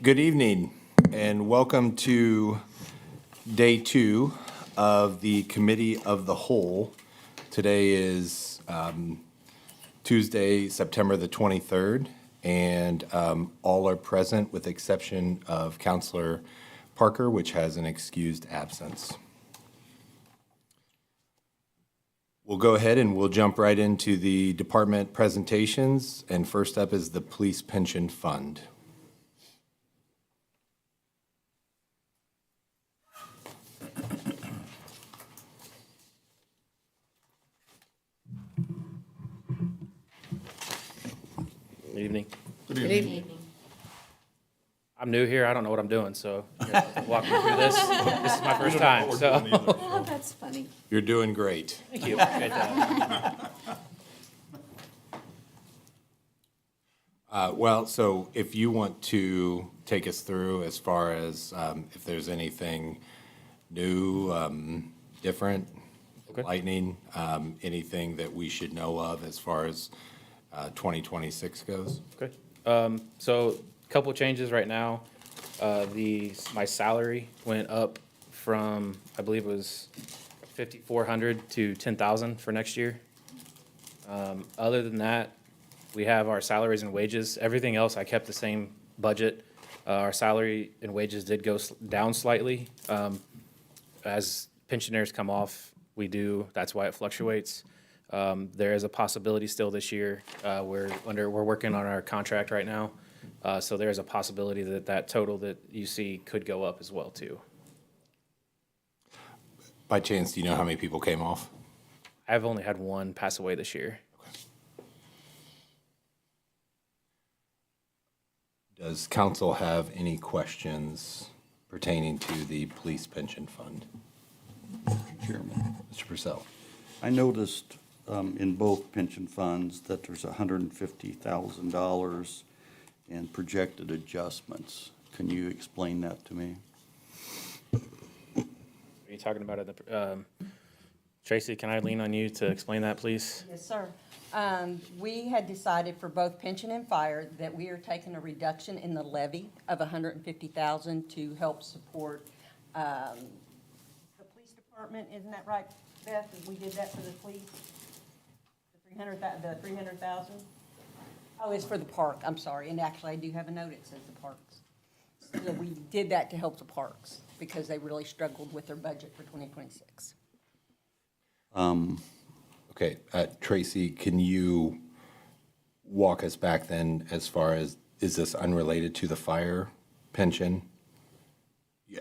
Good evening and welcome to day 2 of the Committee of the Whole. Today is Tuesday, September the 23rd, and all are present with the exception of Councilor Parker, which has an excused absence. We'll go ahead and we'll jump right into the department presentations, and first up is the Police Pension Fund. Good evening. Good evening. I'm new here. I don't know what I'm doing, so you're gonna have to walk me through this. This is my first time, so. Oh, that's funny. You're doing great. Thank you. Appreciate that. Well, so if you want to take us through as far as if there's anything new, different, Okay. lightning, anything that we should know of as far as 2026 goes? Okay. So a couple changes right now. My salary went up from, I believe it was 5,400 to 10,000 for next year. Other than that, we have our salaries and wages. Everything else, I kept the same budget. Our salary and wages did go down slightly. As pensioners come off, that's why it fluctuates. There is a possibility still this year. We're working on our contract right now. So there's a possibility that total that you see could go up as well too. By chance, do you know how many people came off? I've only had one pass away this year. Does council have any questions pertaining to the police pension fund? Chairman, Mr. Purcell? I noticed in both pension funds that there's $150,000 in projected adjustments. Can you explain that to me? Are you talking about it? Tracy, can I lean on you to explain that, please? Yes, sir. We had decided for both pension and fire that we are taking a reduction in the levy of $150,000 to help support the police department. Isn't that right, Beth? We did that for the police? The 300,000? Oh, it's for the park. I'm sorry. And actually, I do have a note. It says the parks. So we did that to help the parks because they really struggled with their budget for 2026. Okay, Tracy, can you walk us back then as far as, is this unrelated to the fire pension?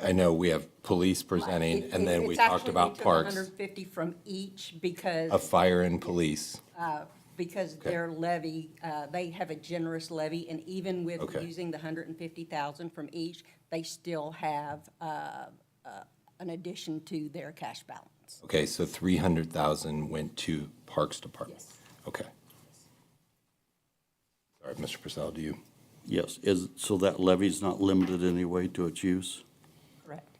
I know we have police presenting, and then we talked about parks. It's actually, we took 150 from each because. Of fire and police. Because Okay. their levy, they have a generous levy, and even with Okay. using the 150,000 from each, they still have an addition to their cash balance. Okay, so 300,000 went to Parks Department? Yes. Okay. All right, Mr. Purcell, do you? Yes, so that levy's not limited in any way to its use? Correct.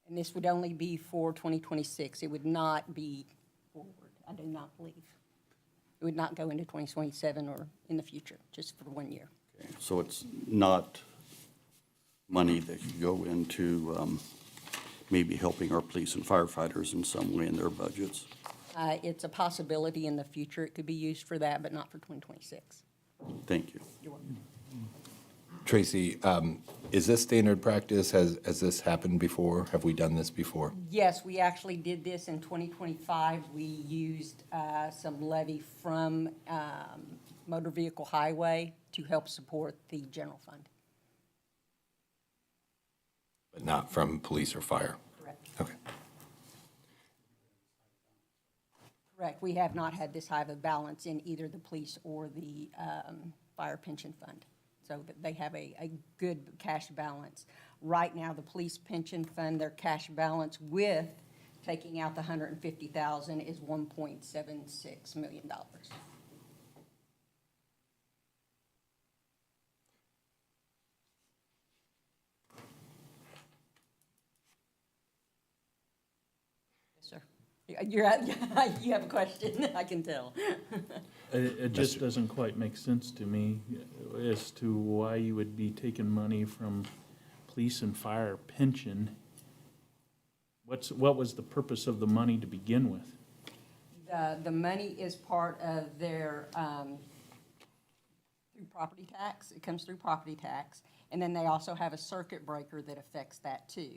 And this would only be for 2026. It would not be forward, I do not believe. It would not go into 2027 or in the future, just for 1 year. Okay, so it's not money that could go into maybe helping our police and firefighters in some way in their budgets? It's a possibility in the future it could be used for that, but not for 2026. Thank you. You're welcome. Tracy, is this standard practice? Has this happened before? Have we done this before? Yes, we actually did this in 2025. We used some levy from motor vehicle highway to help support the general fund. But not from police or fire? Correct. Okay. Correct. We have not had this high of a balance in either the police or the fire pension fund. So that they have a good cash balance. Right now, the police pension fund, their cash balance with taking out the 150,000 is $1.76 million. Yes, sir. You have a question, I can tell. It just doesn't quite make sense to me as to why you would be taking money from police and fire pension. What was the purpose of the money to begin with? The money is part of their, through property tax, it comes through property tax, and then they also have a circuit breaker that affects that too.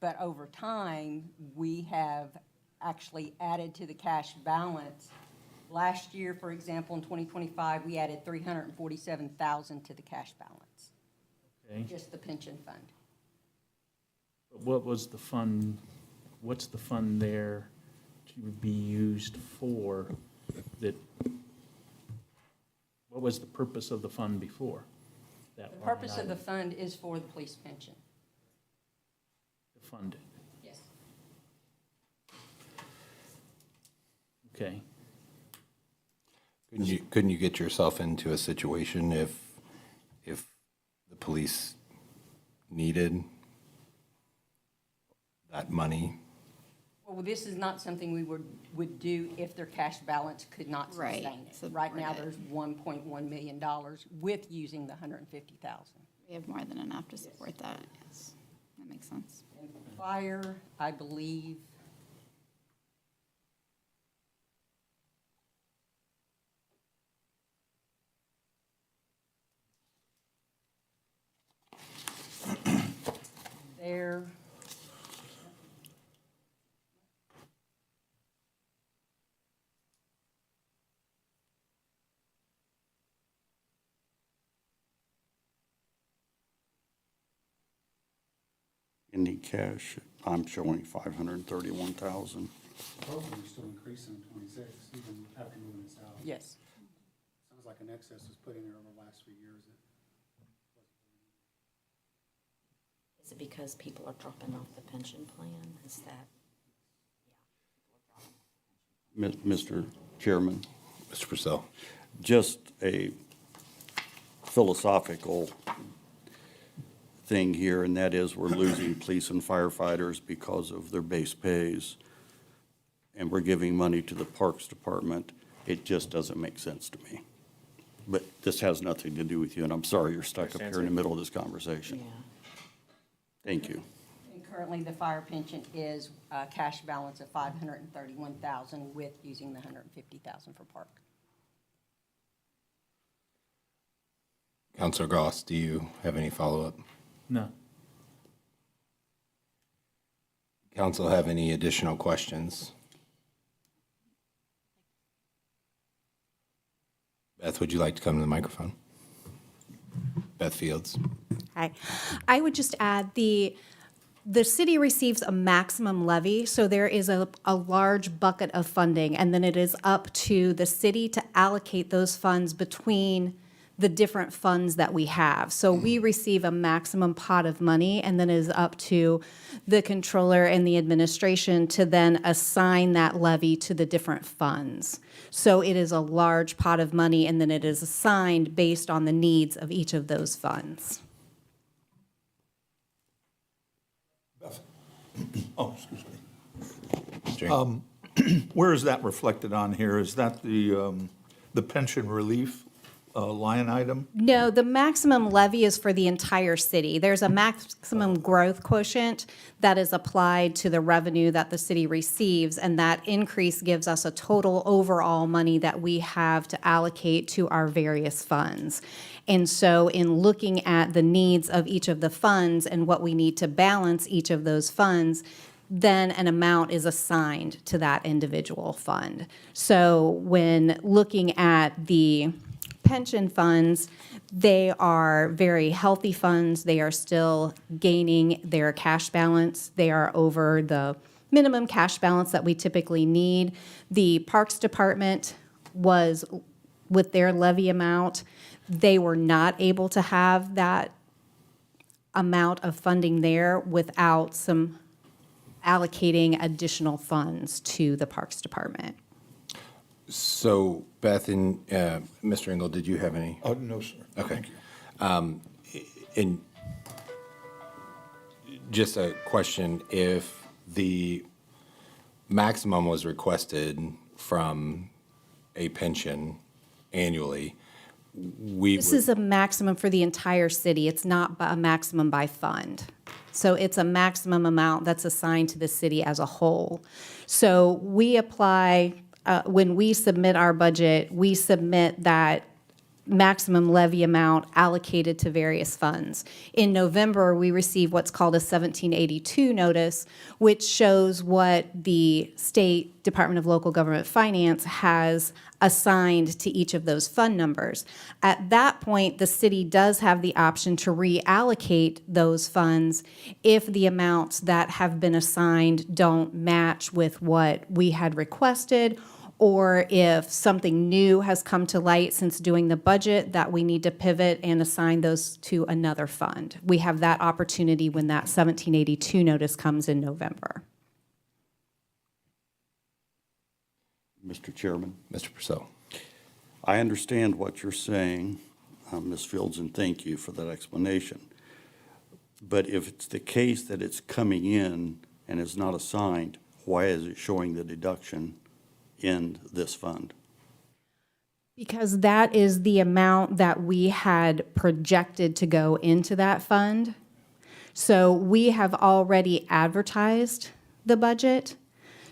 But over time, we have actually added to the cash balance. Last year, for example, in 2025, we added $347,000 to the cash balance, Okay, just the pension fund. but what was the fund, what's the fund there to be used for that? What was the purpose of the fund before? That The line purpose of the item fund is for the police pension. to fund it? Yes. Okay. Couldn't you get yourself into a situation if the police needed that money? Well, this is not something we would do if their cash balance could not Right, sustain it. so Right now, we're there's $1.1 million with using the $150,000. We have more than enough to support that, yes. That makes sense. And fire, I believe, there, Any cash, I'm showing 531,000. Hopefully we're still increasing in '26, even after moving this out. yes. Sounds like an excess was put in there over the last 3 years. Is it because people are dropping off the pension plan? Is that? Mr. Chairman, Mr. Purcell? just a philosophical thing here, and that is we're losing police and firefighters because of their base pays, and we're giving money to the Parks Department. It just doesn't make sense to me. But this has nothing to do with you, and I'm sorry you're stuck up here in the middle of this conversation. Yeah. Thank you. And currently, the fire pension is a cash balance of $531,000 with using the $150,000 for park. Counselor Goss, do you have any follow-up? No. Council have any additional questions? Beth, would you like to come to the microphone? Beth Fields. Hi. I would just add the city receives a maximum levy, so there is a large bucket of funding, and then it is up to the city to allocate those funds between the different funds that we have. So we receive a maximum pot of money, and then it is up to the controller and the administration to then assign that levy to the different funds. So it is a large pot of money, and then it is assigned based on the needs of each of those funds. Oh, excuse me. Mr. Where is that reflected on here? Is that the pension relief line item? No, the maximum levy is for the entire city. There's a maximum growth quotient that is applied to the revenue that the city receives, and that increase gives us a total overall money that we have to allocate to our various funds. And so in looking at the needs of each of the funds and what we need to balance each of those funds, then an amount is assigned to that individual fund. So when looking at the pension funds, they are very healthy funds. They are still gaining their cash balance. They are over the minimum cash balance that we typically need. The Parks Department was, with their levy amount, they were not able to have that amount of funding there without some allocating additional funds to the Parks Department. So Beth and Mr. Engel, did you have any? Oh, no, sir. Okay. And just a question, if the maximum was requested from a pension annually, This is a maximum for the entire city. It's not a maximum by fund. So it's a maximum amount that's assigned to the city as a whole. So we apply, when we submit our budget, we submit that maximum levy amount allocated to various funds. In November, we receive what's called a 1782 notice, which shows what the State Department of Local Government Finance has assigned to each of those fund numbers. At that point, the city does have the option to reallocate those funds if the amounts that have been assigned don't match with what we had requested, or if something new has come to light since doing the budget that we need to pivot and assign those to another fund. We have that opportunity when that 1782 notice comes in November. Mr. Chairman, Mr. Purcell. I understand what you're saying, Ms. Fields, and thank you for that explanation. But if it's the case that it's coming in and is not assigned, why is it showing the deduction in this fund? Because that is the amount that we had projected to go into that fund. So we have already advertised the budget.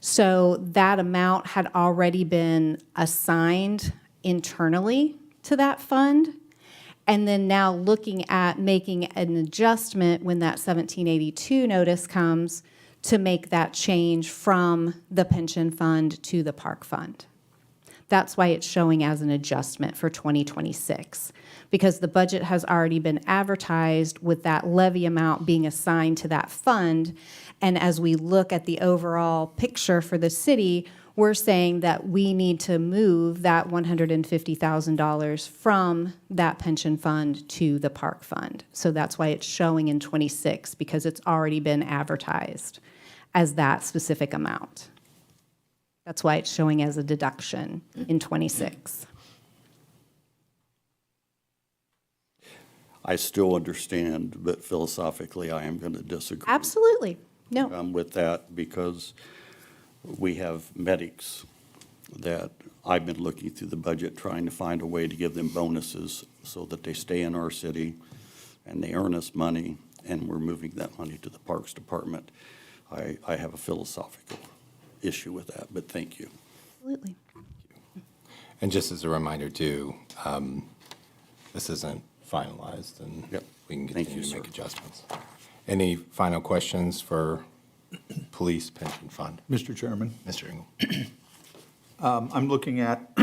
So that amount had already been assigned internally to that fund. And then now looking at making an adjustment when that 1782 notice comes to make that change from the pension fund to the park fund. That's why it's showing as an adjustment for 2026, because the budget has already been advertised with that levy amount being assigned to that fund. And as we look at the overall picture for the city, we're saying that we need to move that $150,000 from that pension fund to the park fund. So that's why it's showing in 26, because it's already been advertised as that specific amount. That's why it's showing as a deduction in 26. I still understand, but philosophically, I am going to disagree. Absolutely. No. With that, because we have medics that I've been looking through the budget, trying to find a way to give them bonuses so that they stay in our city and they earn us money, and we're moving that money to the Parks Department. I have a philosophical issue with that, but thank you. Absolutely. And just as a reminder too, this isn't finalized, and Yep. we can Thank continue you, to make sir. adjustments. Any final questions for Police Pension Fund? Mr. Chairman, Mr. Engel? I'm looking at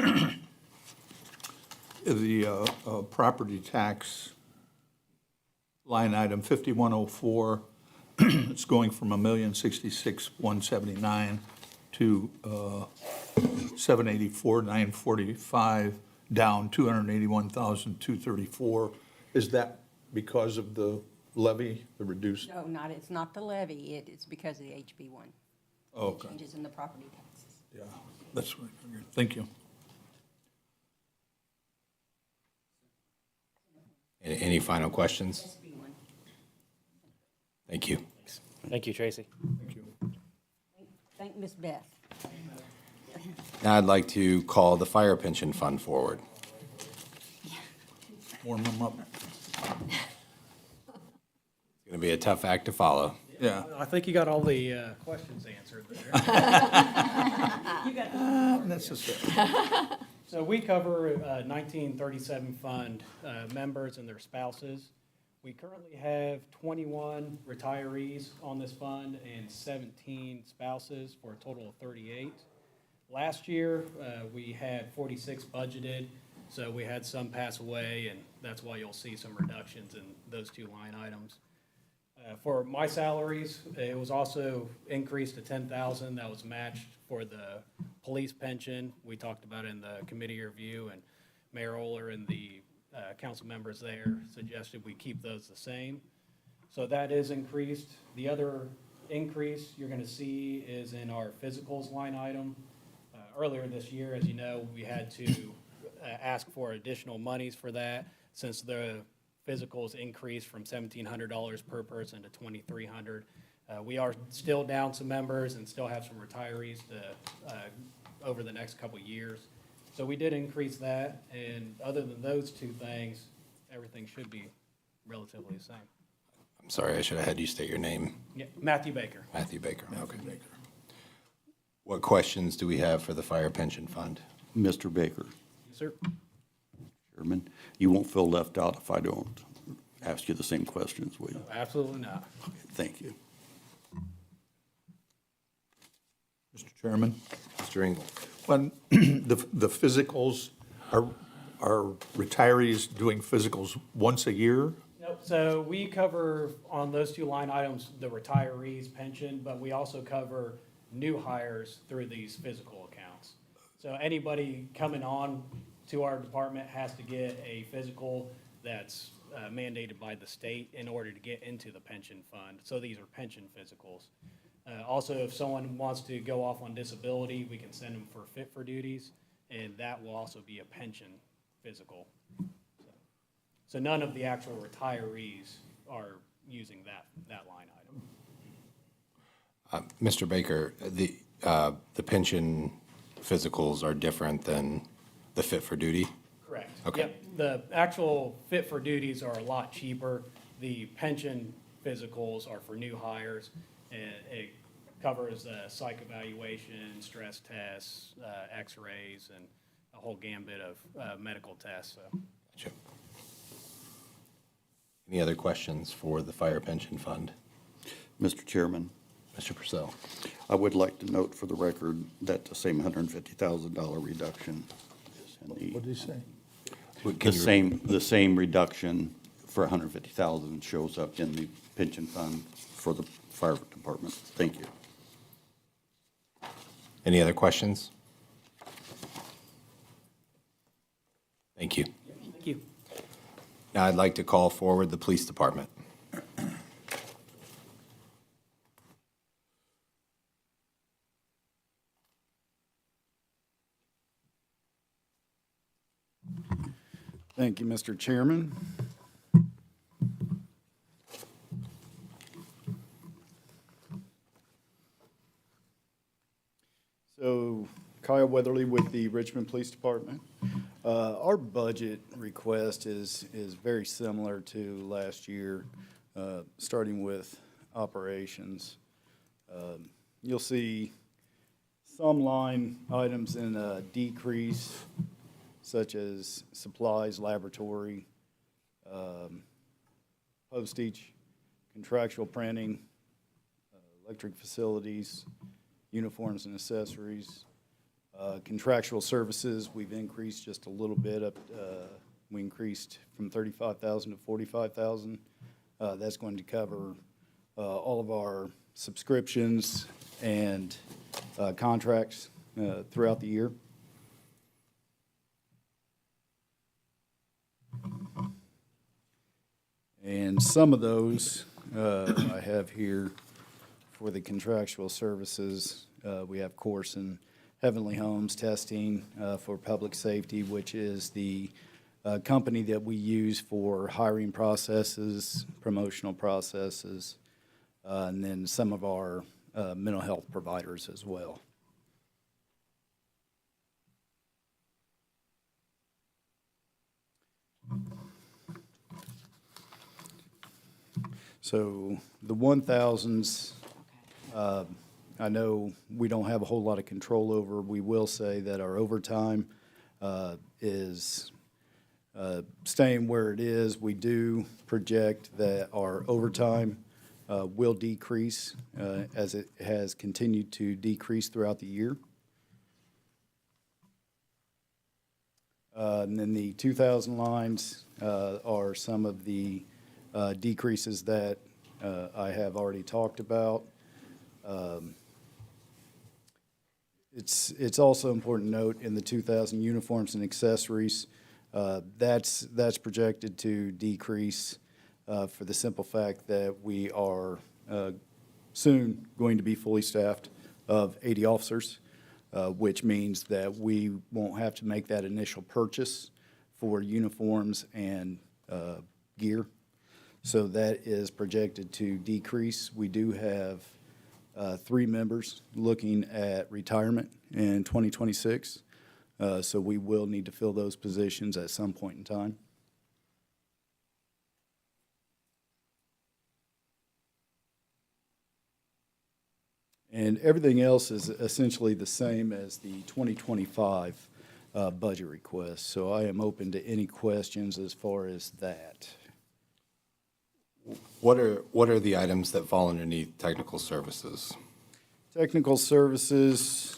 the property tax line item 5104. It's going from $1,066,179 to $784,945, down $281,234. Is that because of the levy, the reduced? No, it's not the levy, it's because of the HB1. Okay, Changes in the property taxes. yeah, that's what I figured. Thank you. Any final questions? HB1. Thank you. Thank you, Tracy. Thank you. Thank Ms. Beth. Now I'd like to call the Fire Pension Fund forward. Warm them up. It's going to be a tough act to follow. Yeah. I think you got all the questions answered there. Necessary. So we cover 1937 fund members and their spouses. We currently have 21 retirees on this fund and 17 spouses for a total of 38. Last year, we had 46 budgeted, so we had some pass away, and that's why you'll see some reductions in those two line items. For my salaries, it was also increased to 10,000. That was matched for the police pension. We talked about it in the committee review, and Mayor Oler and the council members there suggested we keep those the same. So that is increased. The other increase you're going to see is in our physicals line item. Earlier this year, as you know, we had to ask for additional monies for that since the physicals increased from $1,700 per person to $2,300. We are still down some members and still have some retirees to, over the next couple of years. So we did increase that, and other than those two things, everything should be relatively the same. I'm sorry, I should have had you state your name. Yeah, Matthew Baker. Matthew Baker. Okay. What questions do we have for the fire pension fund? Mr. Baker, Yes, sir. Chairman, you won't feel left out if I don't ask you the same questions, will you? Absolutely not. Thank you. Mr. Chairman, Mr. Engel? when the physicals, are retirees doing physicals once a year? Nope, so we cover on those two line items, the retirees pension, but we also cover new hires through these physical accounts. So anybody coming on to our department has to get a physical that's mandated by the state in order to get into the pension fund. So these are pension physicals. Also, if someone wants to go off on disability, we can send them for fit for duties, and that will also be a pension physical. So none of the actual retirees are using that line item. Mr. Baker, the pension physicals are different than the fit for duty? Correct. Okay. Yep, the actual fit for duties are a lot cheaper. The pension physicals are for new hires, and it covers psych evaluation, stress tests, x-rays, and a whole gambit of medical tests, so. Gotcha. Any other questions for the fire pension fund? Mr. Chairman, Mr. Purcell? I would like to note for the record that the same $150,000 reduction is in What did he say? the same reduction for $150,000 shows up in the pension fund for the fire department. Thank you. Any other questions? Thank you. Thank you. Now I'd like to call forward the police department. Thank you, Mr. Chairman. So Kyle Weatherly with the Richmond Police Department. Our budget request is very similar to last year, starting with operations. You'll see some line items in a decrease, such as supplies, laboratory, postage, contractual printing, electric facilities, uniforms and accessories. Contractual services, we've increased just a little bit up, we increased from 35,000 to 45,000. That's going to cover all of our subscriptions and contracts throughout the year. And some of those I have here for the contractual services. We have course in Heavenly Homes testing for public safety, which is the company that we use for hiring processes, promotional processes, and then some of our mental health providers as well. So the 1,000s, I know we don't have a whole lot of control over. We will say that our overtime is staying where it is. We do project that our overtime will decrease as it has continued to decrease throughout the year. And then the 2,000 lines are some of the decreases that I have already talked about. It's also important to note in the 2,000 uniforms and accessories, that's projected to decrease for the simple fact that we are soon going to be fully staffed of 80 officers, which means that we won't have to make that initial purchase for uniforms and gear. So that is projected to decrease. We do have 3 members looking at retirement in 2026. So we will need to fill those positions at some point in time. And everything else is essentially the same as the 2025 budget request. So I am open to any questions as far as that. What are the items that fall underneath technical services? Technical services,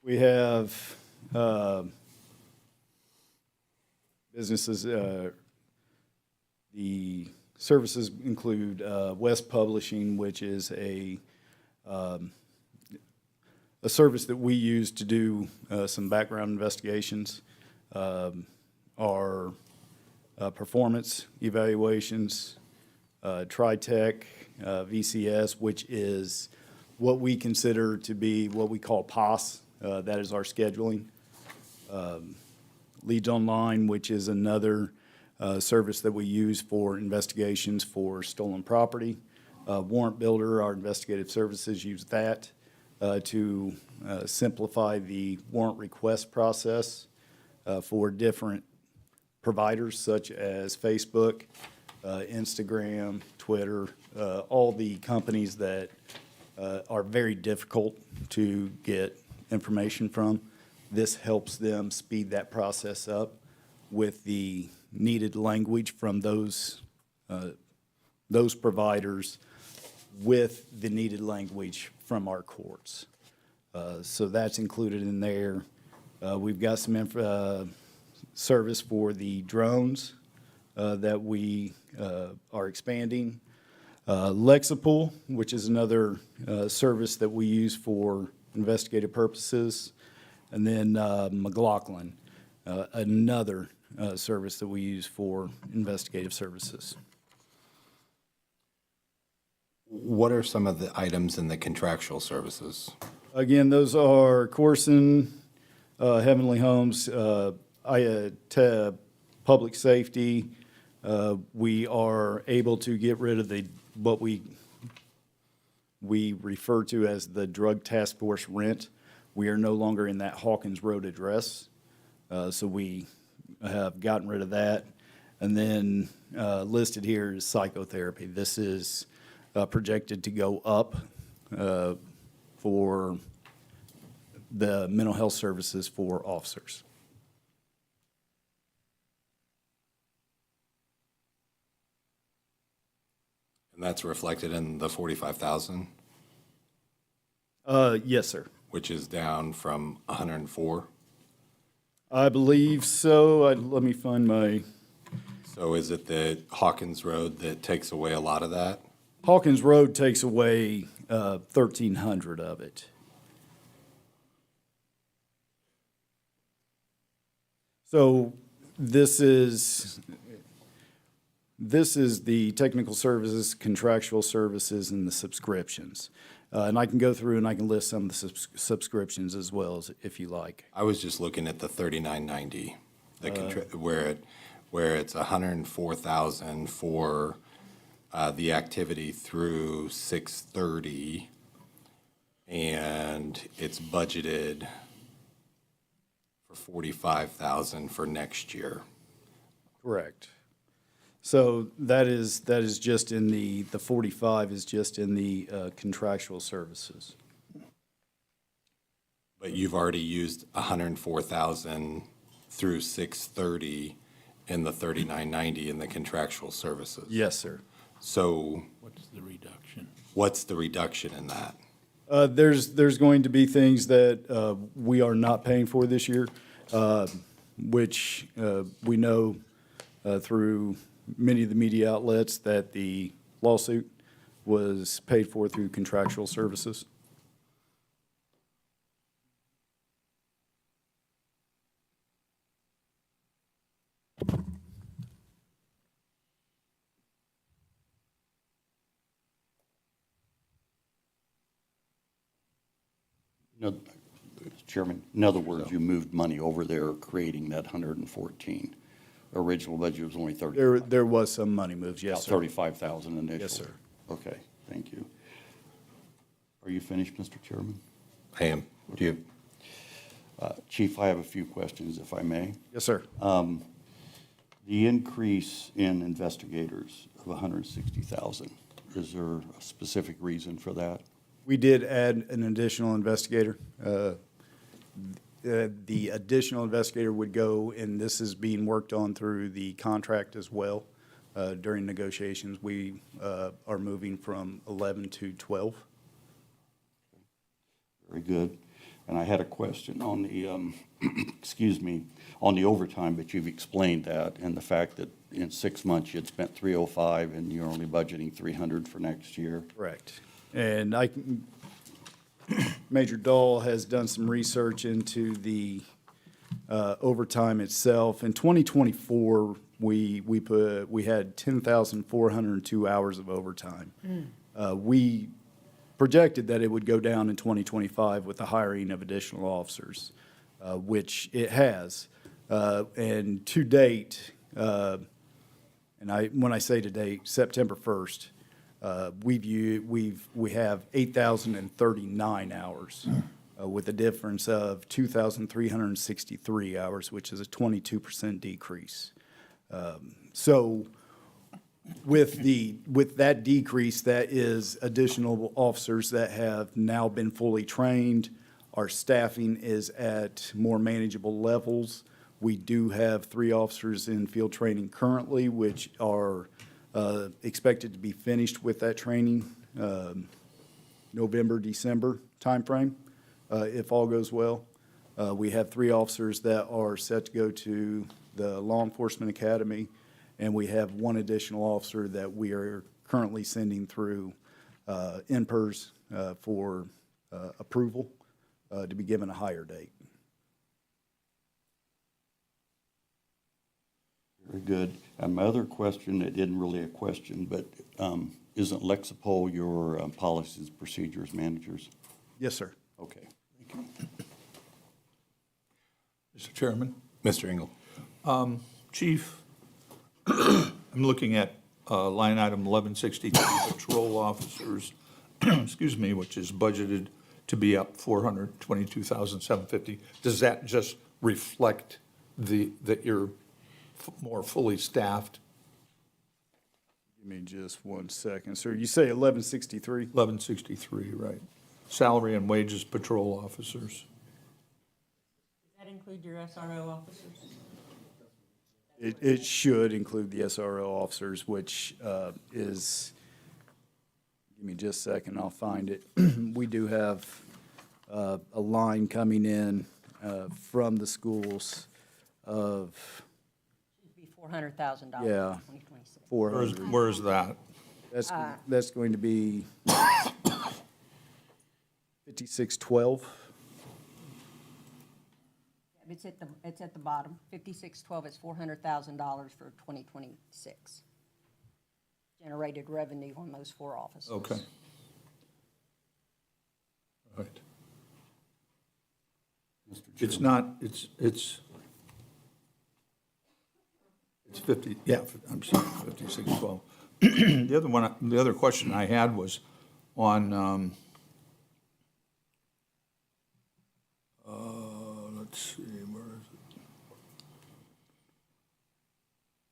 we have businesses, the services include West Publishing, which is a service that we use to do some background investigations, our performance evaluations, TriTech, VCS, which is what we consider to be what we call POS, that is our scheduling. Leads Online, which is another service that we use for investigations for stolen property. Warrant Builder, our investigative services use that to simplify the warrant request process for different providers such as Facebook, Instagram, Twitter, all the companies that are very difficult to get information from. This helps them speed that process up with the needed language from those providers with the needed language from our courts. So that's included in there. We've got some service for the drones that we are expanding. Lexipool, which is another service that we use for investigative purposes. And then McLaughlin, another service that we use for investigative services. What are some of the items in the contractual services? Again, those are Corson, Heavenly Homes, Public Safety. We are able to get rid of what we refer to as the Drug Task Force rent. We are no longer in that Hawkins Road address, so we have gotten rid of that. And then listed here is psychotherapy. This is projected to go up for the mental health services for officers. And that's reflected in the 45,000, Yes, sir. which is down from 104. I believe so. Let me find my, So is it the Hawkins Road that takes away a lot of that? Hawkins Road takes away 1,300 of it. So this is the technical services, contractual services, and the subscriptions. And I can go through and I can list some of the subscriptions as well, as if you like. I was just looking at the 3990, where it's 104,000 for the activity through 6/30, and it's budgeted for 45,000 for next year. Correct. So that is just in the 45 is just in the contractual services. But you've already used 104,000 through 6/30 in the 3990 in the contractual services. Yes, sir. So What's the reduction? what's the reduction in that? There's going to be things that we are not paying for this year, which we know through many of the media outlets that the lawsuit was paid for through contractual services. No, Chairman, in other words, you moved money over there, creating that 114. Original budget was only 30. There was some money moves, yes, sir. 35,000 initially. Yes, sir. Okay, thank you. Are you finished, Mr. Chairman? I am. Do you, Chief, I have a few questions, if I may. Yes, sir. The increase in investigators of 160,000, is there a specific reason for that? We did add an additional investigator. The additional investigator would go, and this is being worked on through the contract as well. During negotiations, we are moving from 11 to 12. Very good. And I had a question on the, excuse me, on the overtime, but you've explained that, and the fact that in 6 months you'd spent 305 and you're only budgeting 300 for next year. Correct. And Major Dahl has done some research into the overtime itself. In 2024, we had 10,402 hours of overtime. We projected that it would go down in 2025 with the hiring of additional officers, which it has. And to date, when I say to date, September 1st, we have 8,039 hours, with a difference of 2,363 hours, which is a 22% decrease. So with that decrease, that is additional officers that have now been fully trained. Our staffing is at more manageable levels. We do have 3 officers in field training currently, which are expected to be finished with that training November, December timeframe, if all goes well. We have 3 officers that are set to go to the Law Enforcement Academy, and we have 1 additional officer that we are currently sending through NPERS for approval to be given a higher date. Very good. And my other question, it isn't really a question, but isn't Lexipol your policies, procedures managers? Yes, sir. Okay, thank you. Mr. Chairman? Mr. Engel? Chief, I'm looking at line item 1163, patrol officers, excuse me, which is budgeted to be up 422,750. Does that just reflect that you're more fully staffed? Give me just 1 second, sir. You say 1163? 1163, right. Salary and wages patrol officers. Does that include your SRO officers? It should include the SRO officers, which is, give me just a second, I'll find it. We do have a line coming in from the schools of, Should be $400,000 in Yeah. 2026. 400. Where's that? That's going to be 5612. It's at the bottom. 5612 is $400,000 for 2026. Generated revenue on those 4 officers. Okay. All right. It's not, it's 50, yeah, I'm sorry, 5612. The other question I had was on, let's see, where is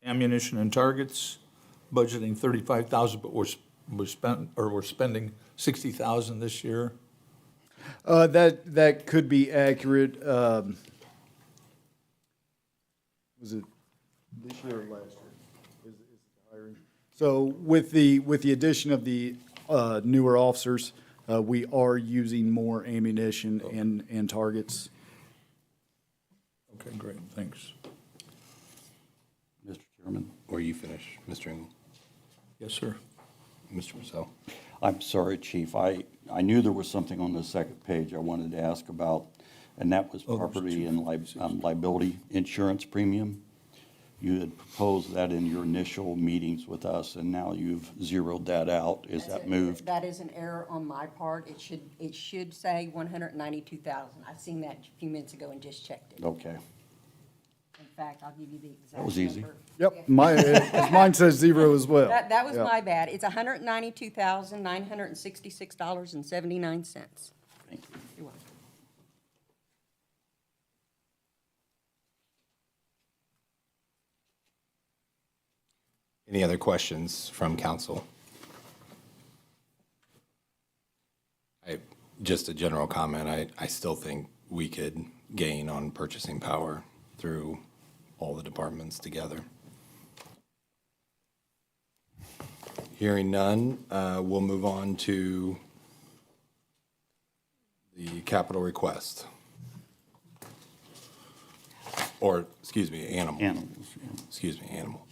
it? Ammunition and targets, budgeting 35,000, but we're spending 60,000 this year. That could be accurate. Was it this year or last year? Is the hiring? So with the addition of the newer officers, we are using more ammunition and targets. Okay, great, thanks. Mr. Chairman? Or you finish, Mr. Engel? Yes, sir. Mr. Purcell? I'm sorry, Chief. I knew there was something on the second page I wanted to ask about, and that was property and liability insurance premium. You had proposed that in your initial meetings with us, and now you've zeroed that out. Is that moved? That is an error on my part. It should say 192,000. I seen that a few minutes ago and just checked it. Okay. In fact, I'll give you the exact That was easy. number. Yep, mine says 0 as well. That was Yep. my bad. It's $192,966.79. Thank you. You're welcome. Any other questions from council? Just a general comment, I still think we could gain on purchasing power through all the departments together. Hearing none, we'll move on to the capital request. Or, excuse me, animal. Animals, yeah. Excuse me, animal.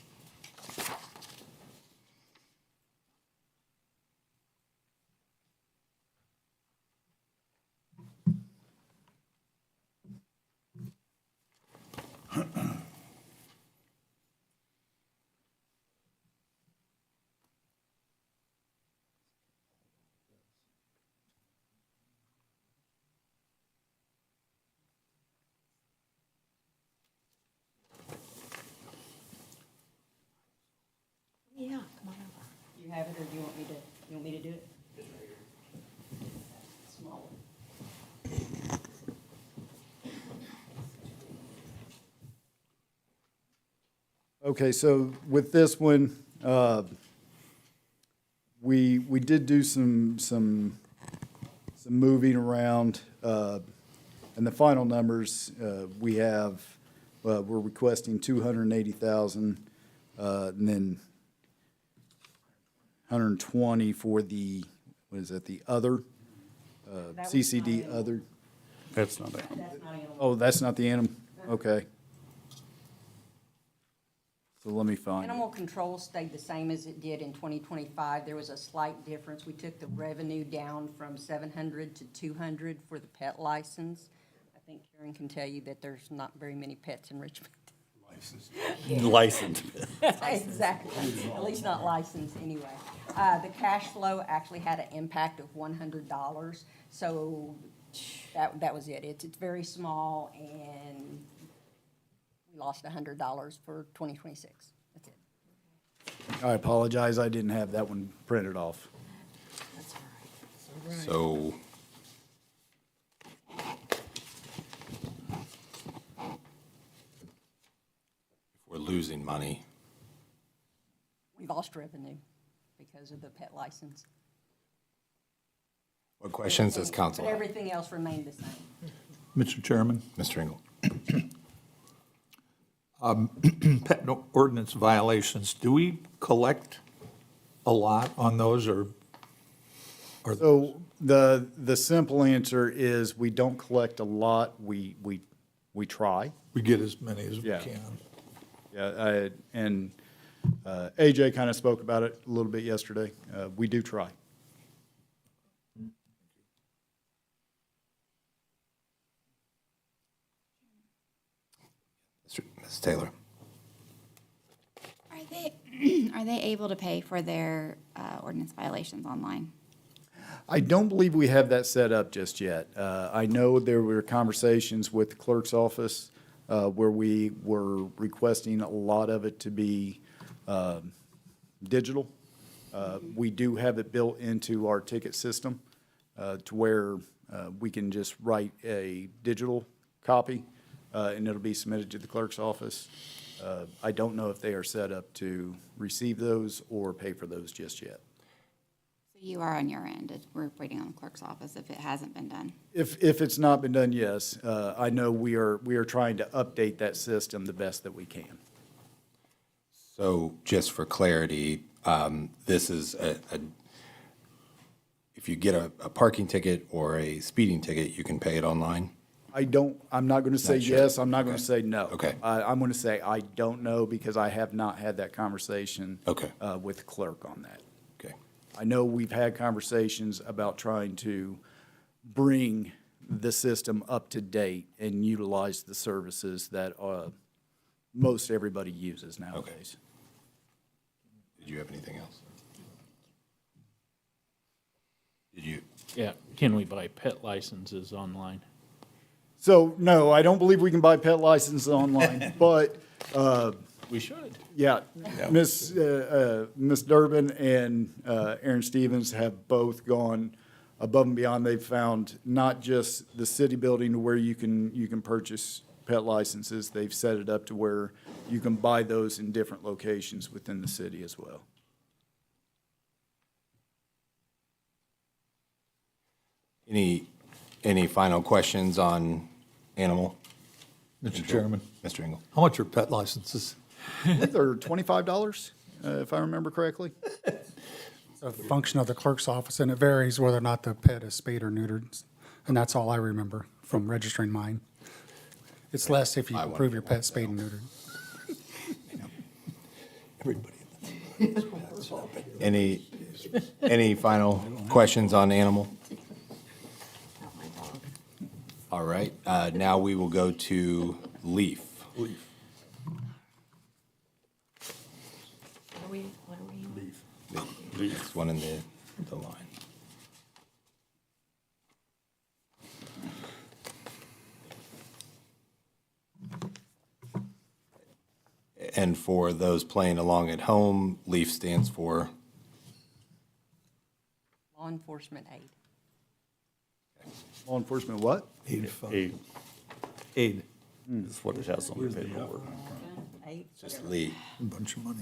Yeah, come on over. You have it, or do you want me to do it? Small. Okay, so with this one, we did do some moving around, and the final numbers, we have, we're requesting 280,000, and then 120 for the, what is it, the other, That was CCD not other. That's not animal. That's not animal. Oh, that's not the animal? Okay. So let me find it. Animal control stayed the same as it did in 2025. There was a slight difference. We took the revenue down from 700 to 200 for the pet license. I think Karen can tell you that there's not very many pets in Richmond. Licensed. Exactly, at least not licensed anyway. The cash flow actually had an impact of $100, so that was it. It's very small, and we lost $100 for 2026. That's it. I apologize, I didn't have that one printed off. That's all right. So if we're losing money, We lost revenue because of the pet license. what questions does council But have? everything else remained the same. Mr. Chairman, Mr. Engel? pet ordinance violations, do we collect a lot on those, or? So the simple answer is we don't collect a lot, we try. We get as many as we Yeah. can. Yeah, and AJ kind of spoke about it a little bit yesterday. We do try. Ms. Taylor? Are they able to pay for their ordinance violations online? I don't believe we have that set up just yet. I know there were conversations with the clerk's office where we were requesting a lot of it to be digital. We do have it built into our ticket system to where we can just write a digital copy and it'll be submitted to the clerk's office. I don't know if they are set up to receive those or pay for those just yet. So you are on your end, we're waiting on the clerk's office if it hasn't been done. If it's not been done, yes. I know we are trying to update that system the best that we can. So just for clarity, this is if you get a parking ticket or a speeding ticket, you can pay it online? I'm not going to say Not sure. yes, I'm not going to Okay. say no. Okay. I'm going to say I don't know because I have not had that conversation Okay. with the clerk on that. Okay. I know we've had conversations about trying to bring the system up to date and utilize the services that most everybody uses nowadays. Did you have anything else? Did you? Yeah, can we buy pet licenses online? So, no, I don't believe we can buy pet licenses online, but, We should. yeah, Miss Durbin and Aaron Stevens have both gone above and beyond. They've found not just the city building to where you can purchase pet licenses. They've set it up to where you can buy those in different locations within the city as well. Any final questions on animal? Mr. Chairman, Mr. Engel? how much are pet licenses? I think they're $25, if I remember correctly. It's a function of the clerk's office, and it varies whether or not the pet is spayed or neutered. And that's all I remember from registering mine. It's less if you I prove your pet's spayed and neutered. Any final questions on animal? Not my dog. All right, now we will go to leaf. What are we on? Next one in the line. And for those playing along at home, LEAF stands for, Law enforcement aid. Law enforcement what? Aid fund. Aid Aid. is what it has on the paperwork. Aid, just LEAF. A bunch of money.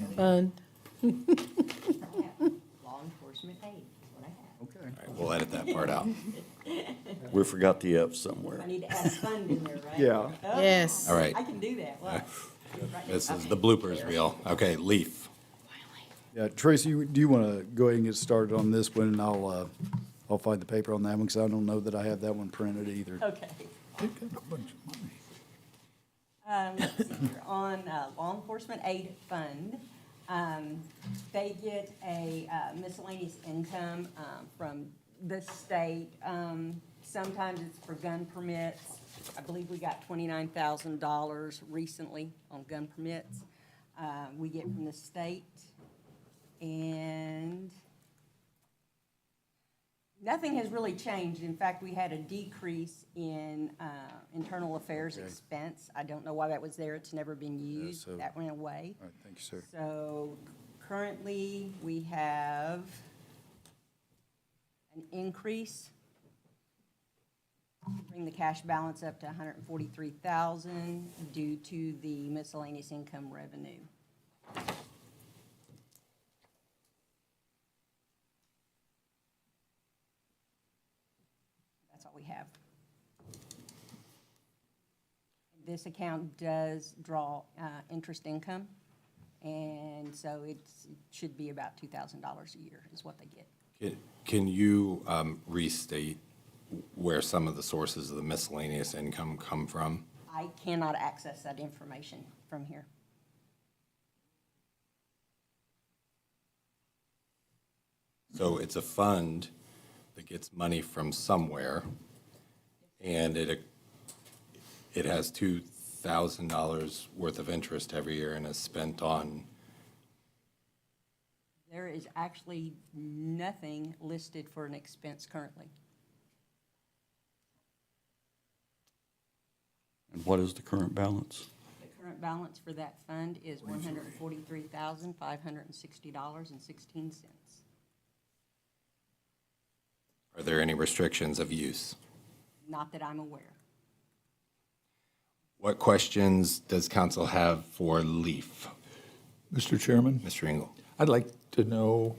law enforcement aid, is what I have. Okay. All right, we'll edit that part out. We forgot the F somewhere. I need to add fund in there, right? Yeah. Yes. All right, I can do that, what? this is the bloopers reel. Okay, LEAF. Yeah, Tracy, do you want to go ahead and get started on this one, and I'll find the paper on that one, because I don't know that I have that one printed either. Okay. They got a bunch of money. Let's see here, on Law Enforcement Aid Fund, they get a miscellaneous income from the state. Sometimes it's for gun permits. I believe we got $29,000 recently on gun permits. We get from the state. And nothing has really changed. In fact, we had a decrease in internal affairs expense. I don't know why that was there. It's never been used. so- That went away. All right, thank you, sir. So currently, we have an increase. Bring the cash balance up to $143,000 due to the miscellaneous income revenue. That's all we have. This account does draw interest income, and so it should be about $2,000 a year is what they get. Can you restate where some of the sources of the miscellaneous income come from? I cannot access that information from here. So it's a fund that gets money from somewhere, and it has $2,000 worth of interest every year and is spent on. There is actually nothing listed for an expense currently. And what is the current balance? The current balance for that fund is $143,560.16. Are there any restrictions of use? Not that I'm aware. What questions does council have for LEAF? Mr. Chairman, Mr. Engel? I'd like to know,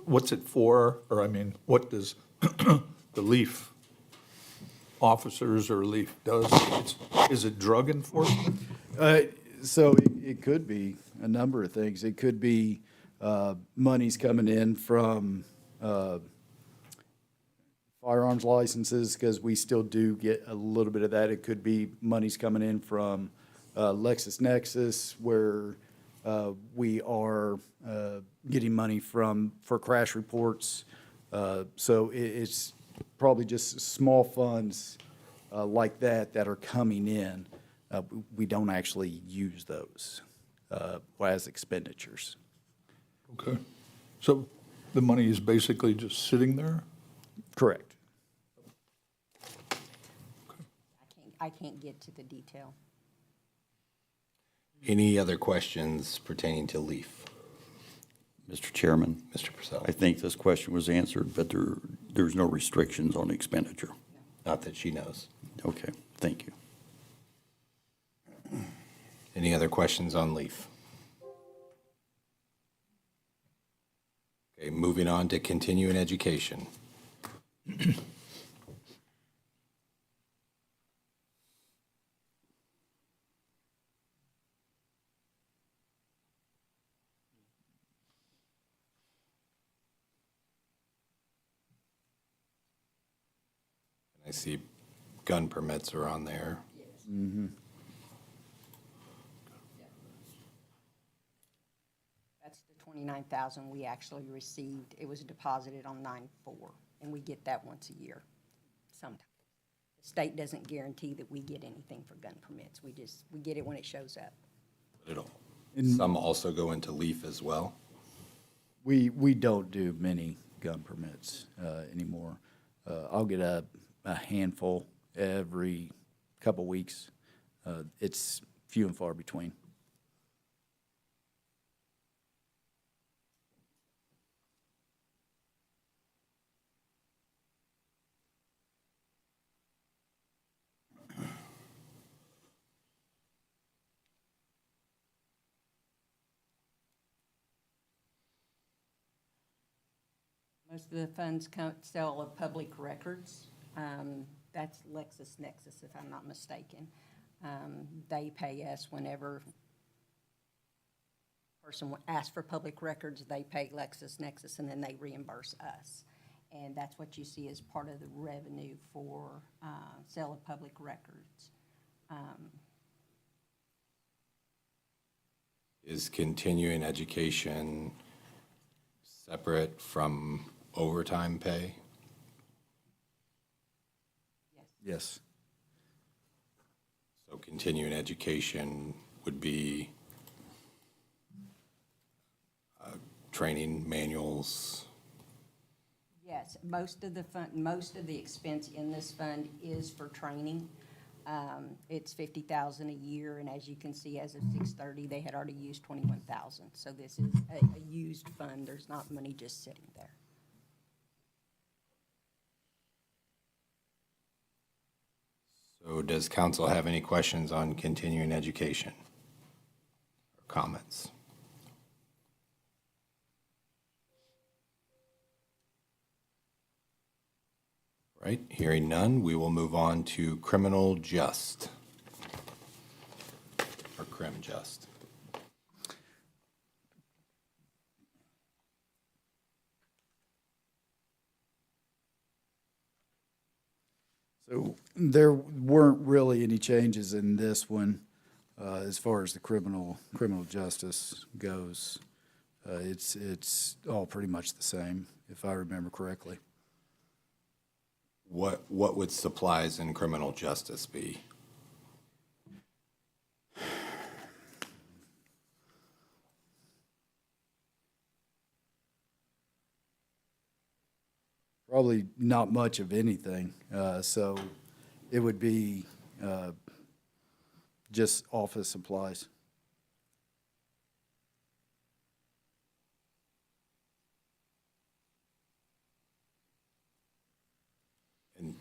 what's it for? Or I mean, what does the LEAF officers or LEAF does? Is it drug enforcement? So it could be a number of things. It could be monies coming in from firearms licenses, because we still do get a little bit of that. It could be monies coming in from LexisNexis, where we are getting money for crash reports. So it's probably just small funds like that are coming in. We don't actually use those as expenditures. Okay. So the money is basically just sitting there? Correct. I can't get to the detail. Any other questions pertaining to LEAF? Mr. Chairman, Mr. Purcell? I think this question was answered, but there's no restrictions on expenditure. Not that she knows. Okay, thank you. Any other questions on LEAF? Okay, moving on to continuing education. I see gun permits are on there. That's the 29,000 we actually received. It was deposited on 9/4, and we get that once a year sometimes. The state doesn't guarantee that we get anything for gun permits. We get it when it shows up. Some also go into LEAF as well. We don't do many gun permits anymore. I'll get a handful every couple weeks. It's few and far between. Most of the funds sell of public records. That's LexisNexis, if I'm not mistaken. They pay us whenever a person asks for public records, they pay LexisNexis, and then they reimburse us. And that's what you see as part of the revenue for sale of public records. Is continuing education separate from overtime pay? Yes. So continuing education would be training manuals. Yes, most of the expense in this fund is for training. It's 50,000 a year, and as you can see, as of 6/30, they had already used 21,000. So this is a used fund. There's not money just sitting there. So does council have any questions on continuing education or comments? Right, hearing none, we will move on to criminal just. Or crim just. So there weren't really any changes in this one as far as the criminal justice goes. It's all pretty much the same, if I remember correctly. What would supplies in criminal justice be? Probably not much of anything. So it would be just office supplies. And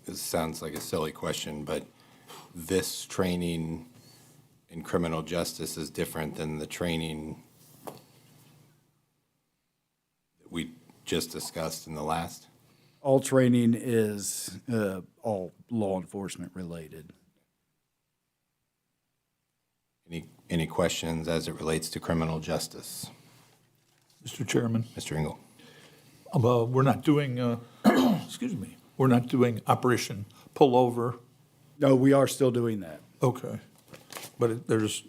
this sounds like a silly question, but this training in criminal justice is different than the training that we just discussed in the last? All training is all law enforcement related. Any questions as it relates to criminal justice? Mr. Chairman, Mr. Engel? we're not doing, excuse me, we're not doing Operation Pullover. No, we are still doing that. Okay. But there's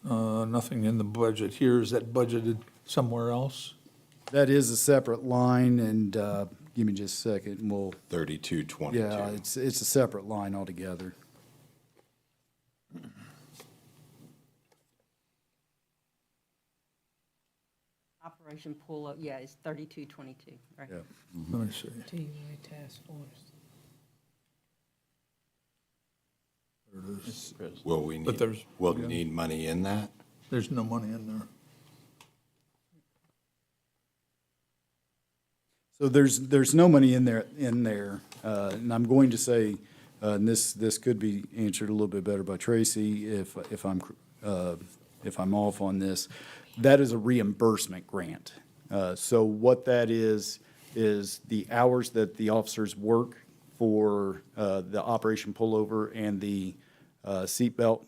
nothing in the budget here. Is that budgeted somewhere else? That is a separate line, and give me just a second, and we'll, 3222. yeah, it's a separate line altogether. Operation Pull-Up, yeah, it's 3222, right? Yeah. Let me see. TUA task force. there's, Will we But need, there's- will need money in that? there's no money in there. So there's no money in there, and I'm going to say, and this could be answered a little bit better by Tracy if I'm off on this. That is a reimbursement grant. So what that is the hours that the officers work for the operation pullover and the seatbelt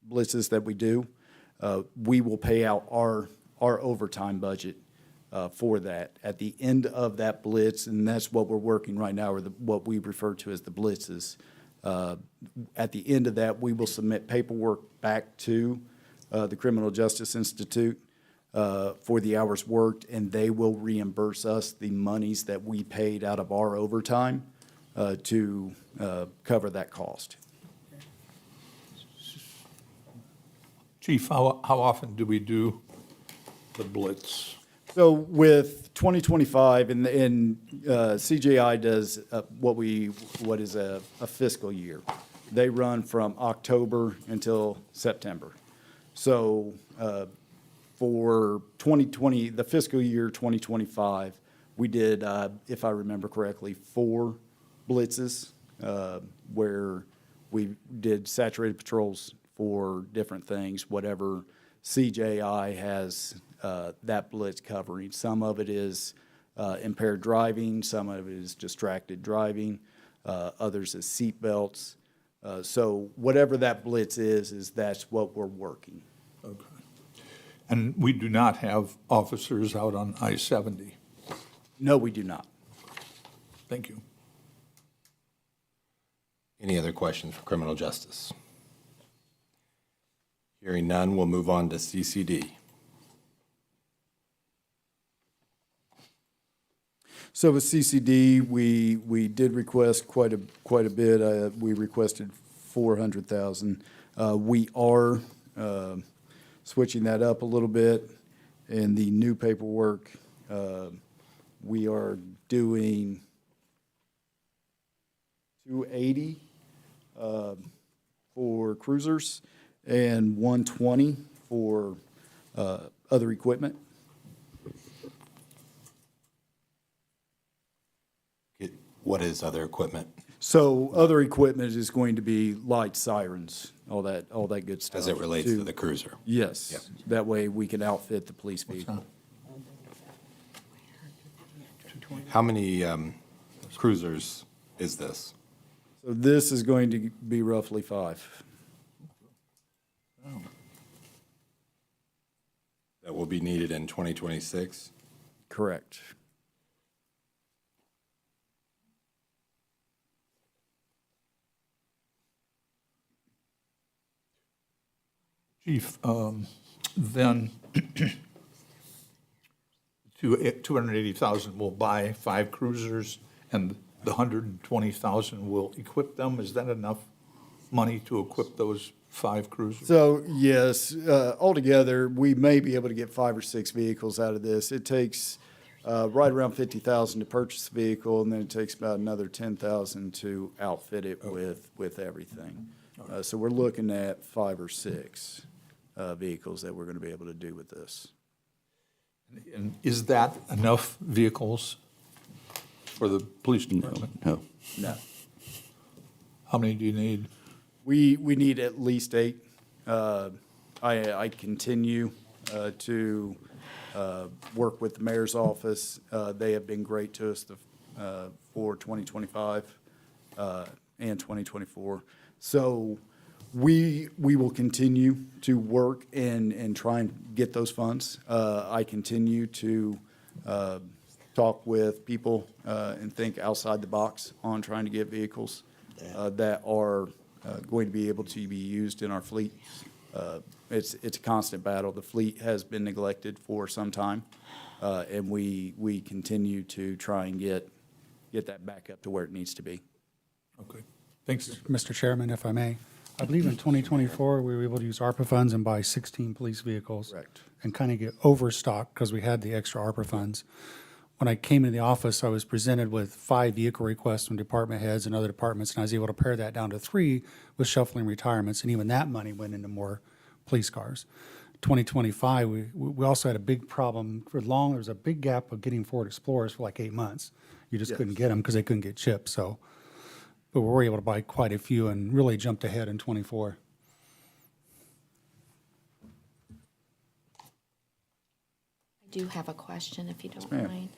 blitzes that we do. We will pay out our overtime budget for that. At the end of that blitz, and that's what we're working right now, or what we refer to as the blitzes. At the end of that, we will submit paperwork back to the Criminal Justice Institute for the hours worked, and they will reimburse us the monies that we paid out of our overtime to cover that cost. Chief, how often do we do the blitz? So with 2025, and CJI does what is a fiscal year. They run from October until September. So for 2020, the fiscal year 2025, we did, if I remember correctly, 4 blitzes where we did saturated patrols for different things, whatever CJI has that blitz covering. Some of it is impaired driving, some of it is distracted driving, others is seat belts. So whatever that blitz is that's what we're working. Okay. And we do not have officers out on I-70? No, we do not. Thank you. Any other questions for criminal justice? Hearing none, we'll move on to CCD. So with CCD, we did request quite a bit. We requested 400,000. We are switching that up a little bit. In the new paperwork, we are doing 280 for cruisers and 120 for other equipment. What is other equipment? So other equipment is going to be lights, sirens, all that good stuff. As it relates to the cruiser? Yes. Yep. That way we can outfit the police vehicle. How many cruisers is this? So this is going to be roughly 5. That will be needed in 2026? Correct. Chief, then 280,000 will buy 5 cruisers, and the 120,000 will equip them. Is that enough money to equip those 5 cruisers? So yes, altogether, we may be able to get 5 or 6 vehicles out of this. It takes right around 50,000 to purchase the vehicle, and then it takes about another 10,000 to outfit it with everything. So we're looking at 5 or 6 vehicles that we're going to be able to do with this. And is that enough vehicles for the police department? No. No. How many do you need? We need at least 8. I continue to work with the mayor's office. They have been great to us for 2025 and 2024. So we will continue to work and try and get those funds. I continue to talk with people and think outside the box on trying to get vehicles that are going to be able to be used in our fleet. It's a constant battle. The fleet has been neglected for some time, and we continue to try and get that back up to where it needs to be. Okay, thanks. Mr. Chairman, if I may, I believe in 2024, we were able to use ARPA funds and buy 16 police vehicles. Correct. And kind of get overstocked because we had the extra ARPA funds. when I came into the office, I was presented with 5 vehicle requests from department heads and other departments, and I was able to pare that down to 3 with shuffling retirements, and even that money went into more police cars. 2025, we also had a big problem for long. There was a big gap of getting Ford Explorers for like 8 months. You just couldn't get them because they couldn't get chips. So, but we were able to buy quite a few and really jumped ahead in '24. I do have a question, if you don't ma'am.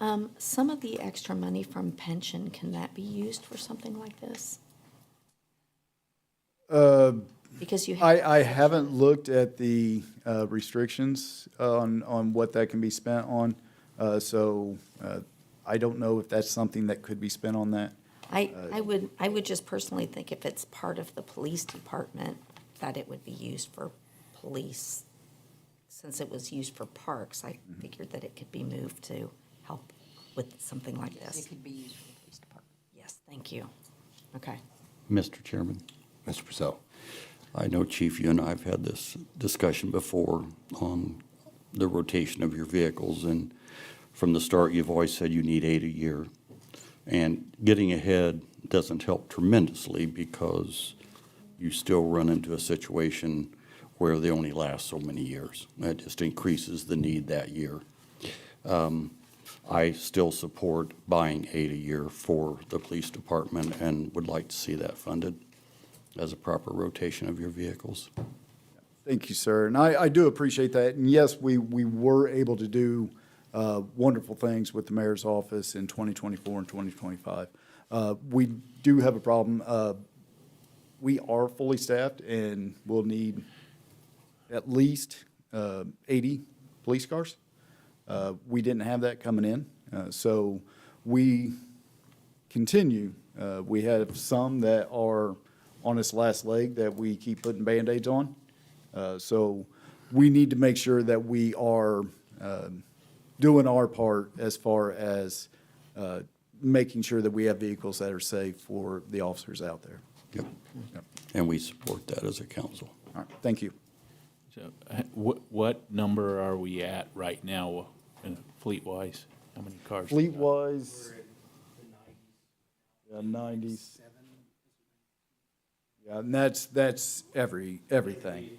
mind. Some of the extra money from pension, can that be used for something like this? Because you have. I haven't looked at the restrictions on what that can be spent on, so I don't know if that's something that could be spent on that. I would just personally think if it's part of the police department, that it would be used for police. Since it was used for parks, I figured that it could be moved to help with something like this. It could be used for the police department. Yes, thank you. Okay. Mr. Chairman, Mr. Purcell? I know, Chief, you and I have had this discussion before on the rotation of your vehicles, and from the start, you've always said you need 8 a year. And getting ahead doesn't help tremendously because you still run into a situation where they only last so many years. That just increases the need that year. I still support buying 8 a year for the police department and would like to see that funded as a proper rotation of your vehicles. Thank you, sir. And I do appreciate that. And yes, we were able to do wonderful things with the mayor's office in 2024 and 2025. We do have a problem. We are fully staffed and we'll need at least 80 police cars. We didn't have that coming in. So we continue. We have some that are on its last leg that we keep putting Band-Aids on. So we need to make sure that we are doing our part as far as making sure that we have vehicles that are safe for the officers out there. Yep. And we support that as a council. All right, thank you. So what number are we at right now fleet-wise? How many cars? Fleet-wise, yeah, 90s. Yeah, and that's everything.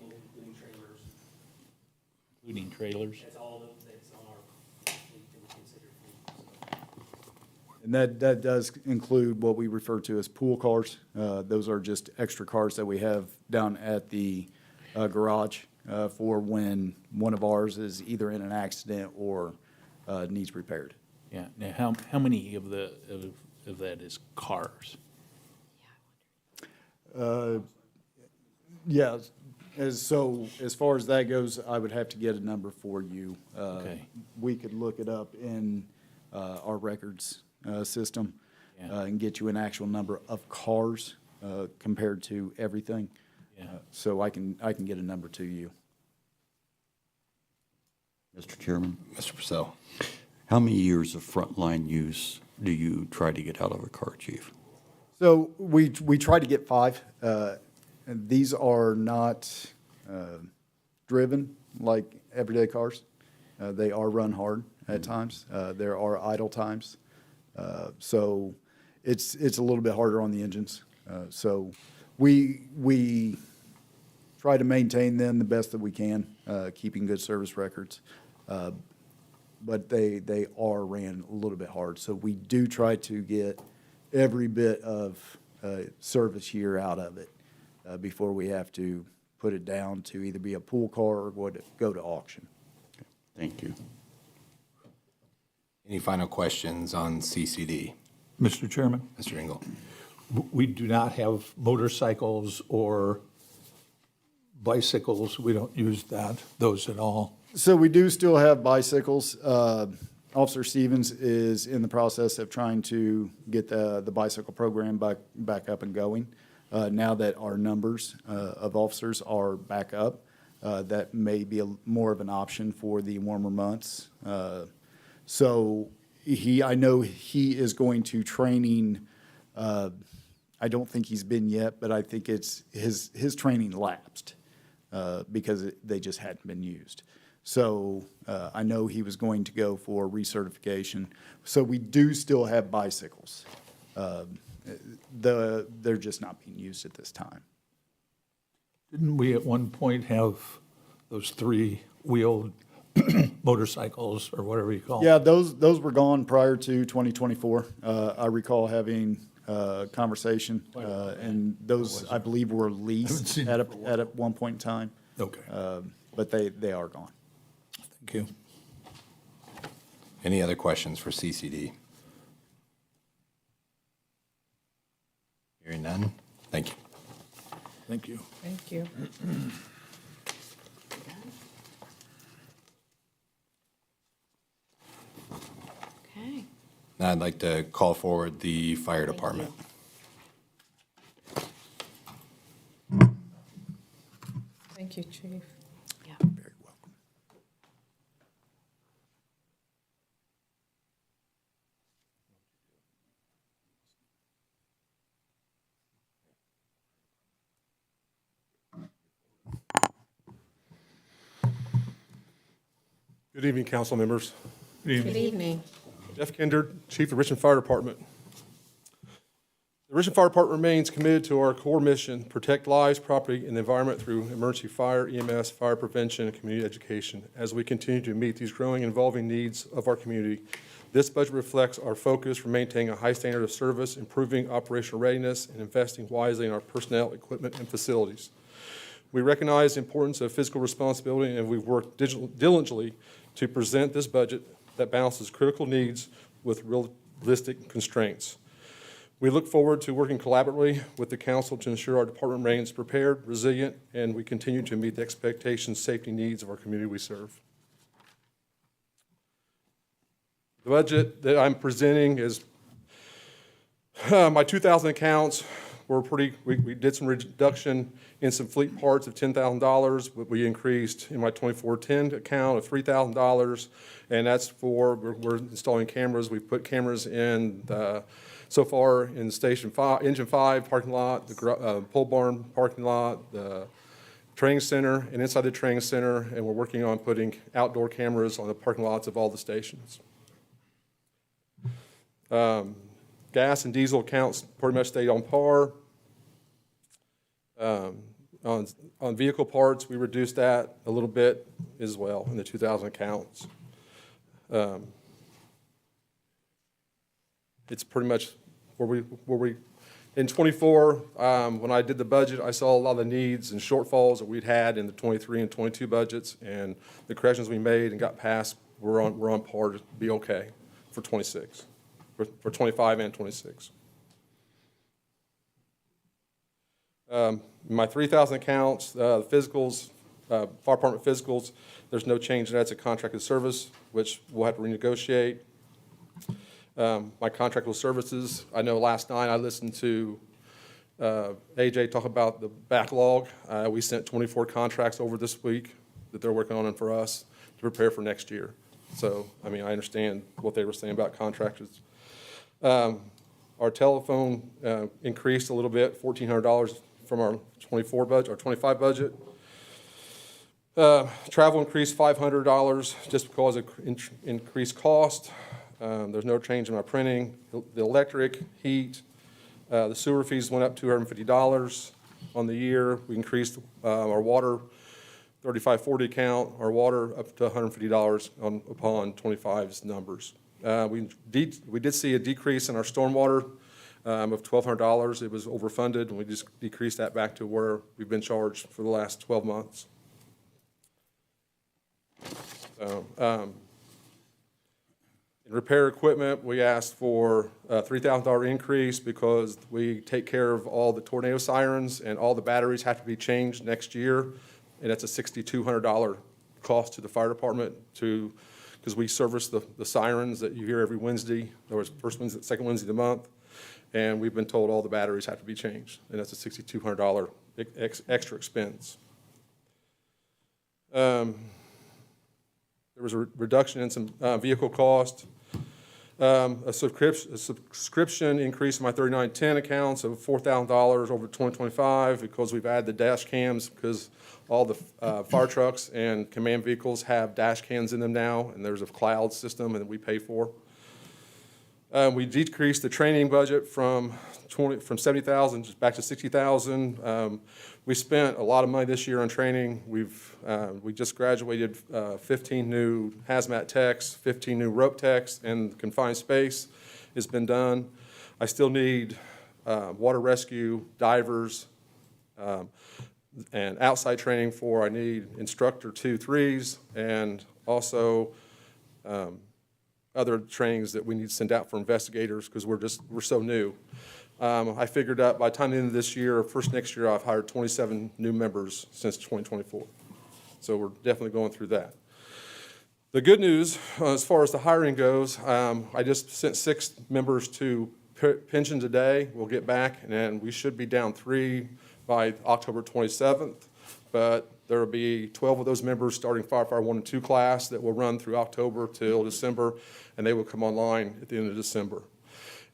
Including trailers? That's all that's on our fleet that we consider fleet. And that does include what we refer to as pool cars. Those are just extra cars that we have down at the garage for when one of ours is either in an accident or needs repaired. Yeah, now how many of that is cars? Yeah, as far as that goes, I would have to get a number for you. Okay. We could look it up in our records system Yeah. and get you an actual number of cars compared to everything. Yeah. So I can get a number to you. Mr. Chairman, Mr. Purcell? how many years of frontline use do you try to get out of a car, Chief? So we try to get 5. And these are not driven like everyday cars. They are run hard at times. There are idle times. So it's a little bit harder on the engines. So we try to maintain them the best that we can, keeping good service records. But they are ran a little bit hard. So we do try to get every bit of service year out of it before we have to put it down to either be a pool car or go to auction. Thank you. Any final questions on CCD? Mr. Chairman, Mr. Engel? we do not have motorcycles or bicycles. We don't use those at all. So we do still have bicycles. Officer Stevens is in the process of trying to get the bicycle program back up and going. Now that our numbers of officers are back up, that may be more of an option for the warmer months. So I know he is going to training. I don't think he's been yet, but I think it's his training lapsed because they just hadn't been used. So I know he was going to go for recertification. So we do still have bicycles. They're just not being used at this time. Didn't we at one point have those three-wheeled motorcycles or whatever you call them? Yeah, those were gone prior to 2024. I recall having a conversation, and those, I believe, were leased seen at it for a at one point in time. Okay, But they are gone. thank you. Any other questions for CCD? Hearing none? Thank you. Thank you. Thank you. Okay. Now I'd like to call forward the fire department. Thank you, Chief. Yeah. Very welcome. Good evening, council members. Good evening. Jeff Kinder, Chief of Richmond Fire Department. The Richmond Fire Department remains committed to our core mission, protect lives, property, and the environment through emergency fire, EMS, fire prevention, and community education. As we continue to meet these growing and evolving needs of our community, this budget reflects our focus for maintaining a high standard of service, improving operational readiness, and investing wisely in our personnel, equipment, and facilities. We recognize the importance of fiscal responsibility, and we've worked diligently to present this budget that balances critical needs with realistic constraints. We look forward to working collaboratively with the council to ensure our department remains prepared, resilient, and we continue to meet the expectations, safety needs of our community we serve. The budget that I'm presenting is my 2,000 accounts were we did some reduction in some fleet parts of $10,000, but we increased in my 2410 account of $3,000, and that's for, we're installing cameras. We've put cameras in so far in Station 5, Engine 5 parking lot, the pole barn parking lot, the training center, and inside the training center, and we're working on putting outdoor cameras on the parking lots of all the stations. Gas and diesel accounts pretty much stayed on par. On vehicle parts, we reduced that a little bit as well in the 2,000 accounts. It's pretty much where we in 24, when I did the budget, I saw a lot of the needs and shortfalls that we'd had in the 23 and 22 budgets, and the corrections we made and got passed, we're on par to be okay for 26. For 25 and 26. My 3,000 accounts, physicals, fire department physicals, there's no change in that. It's a contracted service, which we'll have to renegotiate. My contractual services, I know last night I listened to AJ talk about the backlog. We sent 24 contracts over this week that they're working on for us to prepare for next year. So, I mean, I understand what they were saying about contractors. Our telephone increased a little bit, $1,400 from our 24 budget, our 25 budget. Travel increased $500 just because of increased cost. There's no change in my printing. The electric, heat, the sewer fees went up $250 on the year. We increased our water 3540 account, our water up to $150 upon 25's numbers. We did see a decrease in our stormwater of $1,200. It was overfunded, and we just decreased that back to where we've been charged for the last 12 months. So, in repair equipment, we asked for a $3,000 increase because we take care of all the tornado sirens, and all the batteries have to be changed next year, and that's a $6,200 cost to the fire department because we service the sirens that you hear every Wednesday. There was first Wednesday, second Wednesday of the month, and we've been told all the batteries have to be changed, and that's a $6,200 extra expense. There was a reduction in some vehicle cost. A subscription increase in my 3910 accounts of $4,000 over 2025 because we've added the dash cams because all the fire trucks and command vehicles have dash cams in them now, and there's a cloud system and we pay for. We decreased the training budget from 70,000 back to 60,000. We spent a lot of money this year on training. We just graduated 15 new hazmat techs, 15 new rope techs, and confined space has been done. I still need water rescue, divers, and outside training I need instructor 2-3s, and also other trainings that we need to send out for investigators because we're so new. I figured out by the time the end of this year, or first next year, I've hired 27 new members since 2024. So we're definitely going through that. The good news, as far as the hiring goes, I just sent 6 members to pension today. We'll get back, and then we should be down 3 by October 27th. But there will be 12 of those members starting firefighter 1 and 2 class that will run through October till December, and they will come online at the end of December.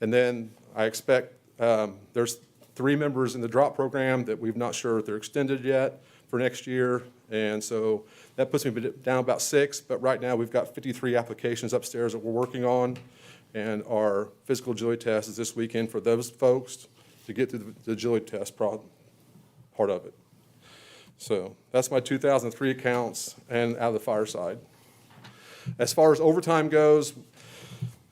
And then I expect there's 3 members in the drop program that we've not sure if they're extended yet for next year. And so that puts me down about 6, but right now we've got 53 applications upstairs that we're working on. And our physical agility test is this weekend for those folks to get through the agility test part of it. So that's my 2003 accounts and out of the fire side. As far as overtime goes,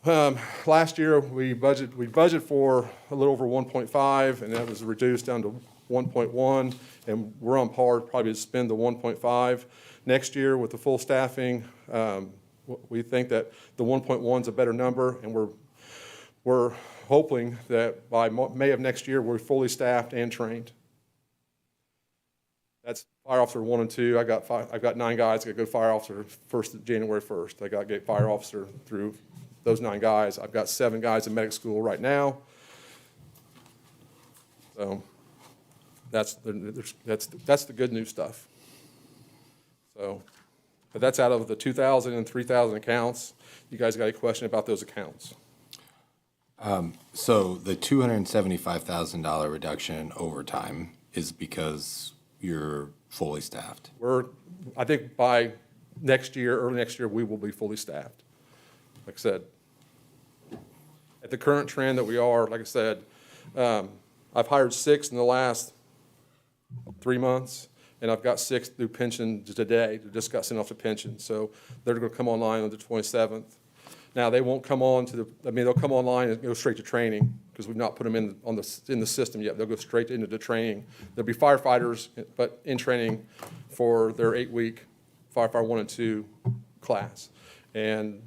last year we budgeted for a little over 1.5, and that was reduced down to 1.1, and we're on par probably to spend the 1.5. Next year with the full staffing, we think that the 1.1 is a better number, and we're hoping that by May of next year we're fully staffed and trained. That's fire officer 1 and 2. I've got 9 guys. I got to go fire officer January 1st. I got to get fire officer through those 9 guys. I've got 7 guys in medic school right now. So that's the good news stuff. So, but that's out of the 2,000 and 3,000 accounts. You guys got a question about those accounts? So the $275,000 reduction in overtime is because you're fully staffed? I think by next year, early next year, we will be fully staffed. Like I said, at the current trend that we are, like I said, I've hired 6 in the last 3 months, and I've got 6 through pension today that just got sent off to pension. So they're going to come online on the 27th. Now, they won't come on they'll come online and go straight to training because we've not put them in the system yet. They'll go straight into the training. They'll be firefighters, but in training for their 8-week firefighter 1 and 2 class. And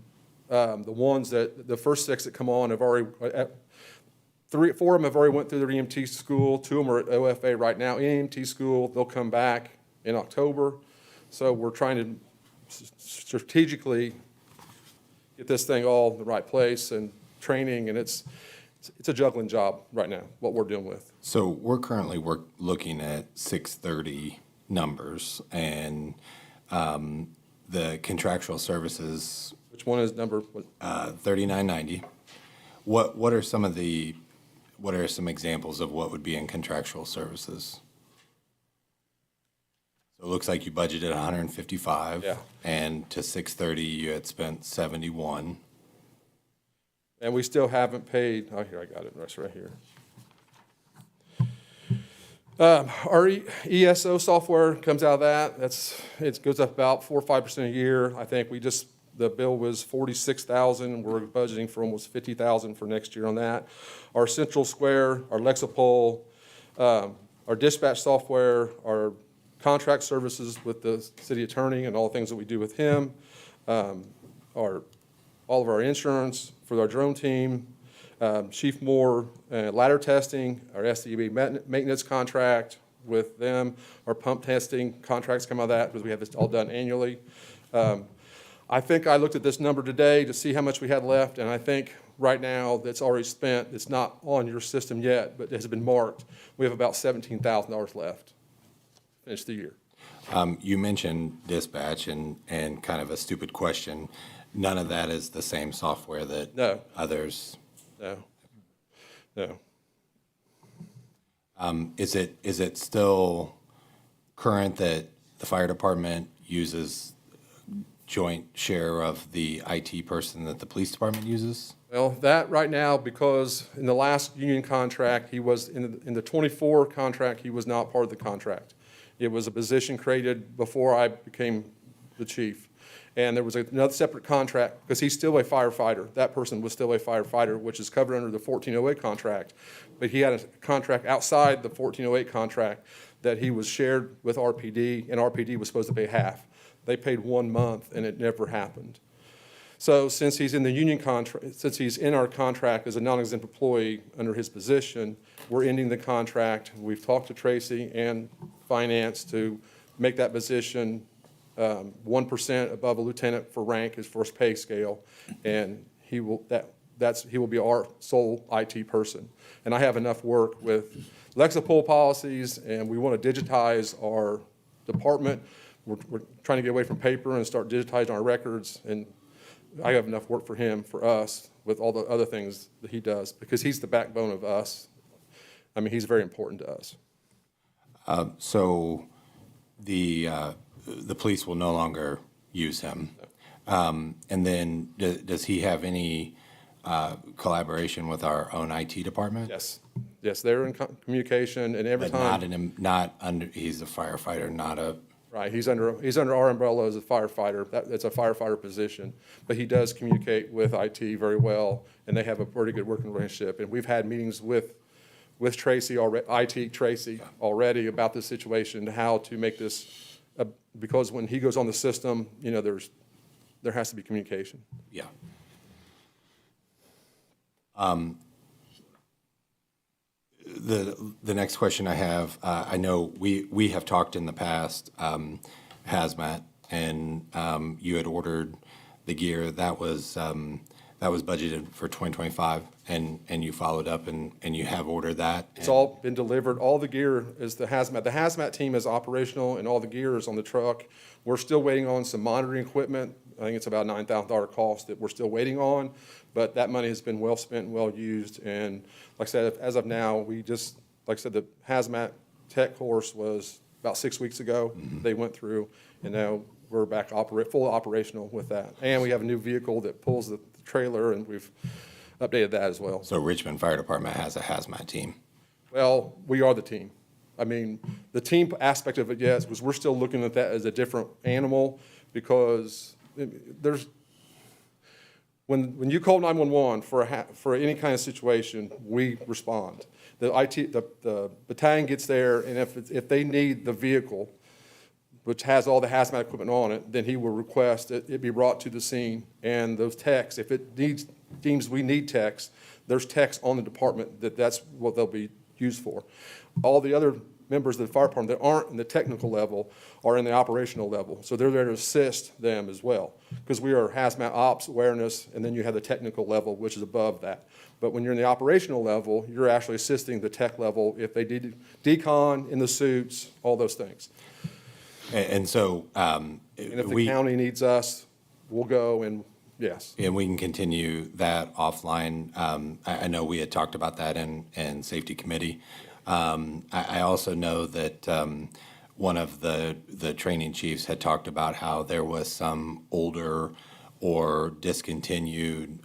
the first 6 that come on have already, 4 of them have already went through their EMT school. 2 of them are at OFA right now in EMT school. They'll come back in October. So we're trying to strategically get this thing all in the right place and training, and it's a juggling job right now, what we're dealing with. So we're currently looking at 630 numbers, and the contractual services. Which one is number? 3990. What are some examples of what would be in contractual services? So it looks like you budgeted 155. Yeah. And to 630, you had spent 71. And we still haven't paid, oh, here, I got it, that's right here. Our ESO software comes out of that. It goes up about 4 or 5% a year. I think the bill was $46,000. We're budgeting for almost $50,000 for next year on that. Our Central Square, our Lexipol, our dispatch software, our contract services with the city attorney and all the things that we do with him, all of our insurance for our drone team, Chief Moore ladder testing, our SDB maintenance contract with them, our pump testing contracts come out of that because we have this all done annually. I think I looked at this number today to see how much we had left, and I think right now that's already spent. It's not on your system yet, but it has been marked. We have about $17,000 left. Finish the year. You mentioned dispatch and kind of a stupid question. none of that is the same software that No. others? No. No. Is it still current that the fire department uses joint share of the IT person that the police department uses? Well, that right now, because in the last union contract, he was, in the 24 contract, he was not part of the contract. It was a position created before I became the chief. And there was another separate contract, because he's still a firefighter. That person was still a firefighter, which is covered under the 1408 contract. But he had a contract outside the 1408 contract that he was shared with RPD, and RPD was supposed to pay half. They paid 1 month, and it never happened. So since he's in the union contract, since he's in our contract as a non-exempt employee under his position, we're ending the contract. We've talked to Tracy and Finance to make that position 1% above a lieutenant for rank, his first pay scale, and he will be our sole IT person. And I have enough work with Lexipol policies, and we want to digitize our department. We're trying to get away from paper and start digitizing our records, and I have enough work for him, for us, with all the other things that he does, because he's the backbone of us. I mean, he's very important to us. So the police will no longer use him. And then does he have any collaboration with our own IT department? Yes, yes, they're in communication, and every But time. not under, he's a firefighter, not a, Right, he's under our umbrella as a firefighter. It's a firefighter position, but he does communicate with IT very well, and they have a pretty good working relationship. And we've had meetings with Tracy already, IT Tracy already, about this situation, how to make this, because when he goes on the system, you know, there has to be communication. yeah. The next question I have, I know we have talked in the past, hazmat, and you had ordered the gear that was budgeted for 2025, and you followed up and you have ordered that. It's all been delivered. All the gear is the hazmat. The hazmat team is operational, and all the gear is on the truck. We're still waiting on some monitoring equipment. I think it's about $9,000 cost that we're still waiting on, but that money has been well spent and well used. And like I said, as of now, like I said, the hazmat tech course was about 6 weeks ago. They went through, and now we're back full operational with that. And we have a new vehicle that pulls the trailer, and we've updated that as well. So Richmond Fire Department has a hazmat team. Well, we are the team. I mean, the team aspect of it, yes, because we're still looking at that as a different animal, because when you call 911 for any kind of situation, we respond. The battalion gets there, and if they need the vehicle, which has all the hazmat equipment on it, then he will request it be brought to the scene. And those techs, if it deems we need techs, there's techs on the department that's what they'll be used for. All the other members of the fire department that aren't in the technical level are in the operational level. So they're there to assist them as well, because we are hazmat ops awareness, and then you have the technical level, which is above that. But when you're in the operational level, you're actually assisting the tech level if they did decon in the suits, all those things. And so And if the county needs us, we'll go, and yes. and we can continue that offline. I know we had talked about that in safety committee. I also know that one of the training chiefs had talked about how there was some older or discontinued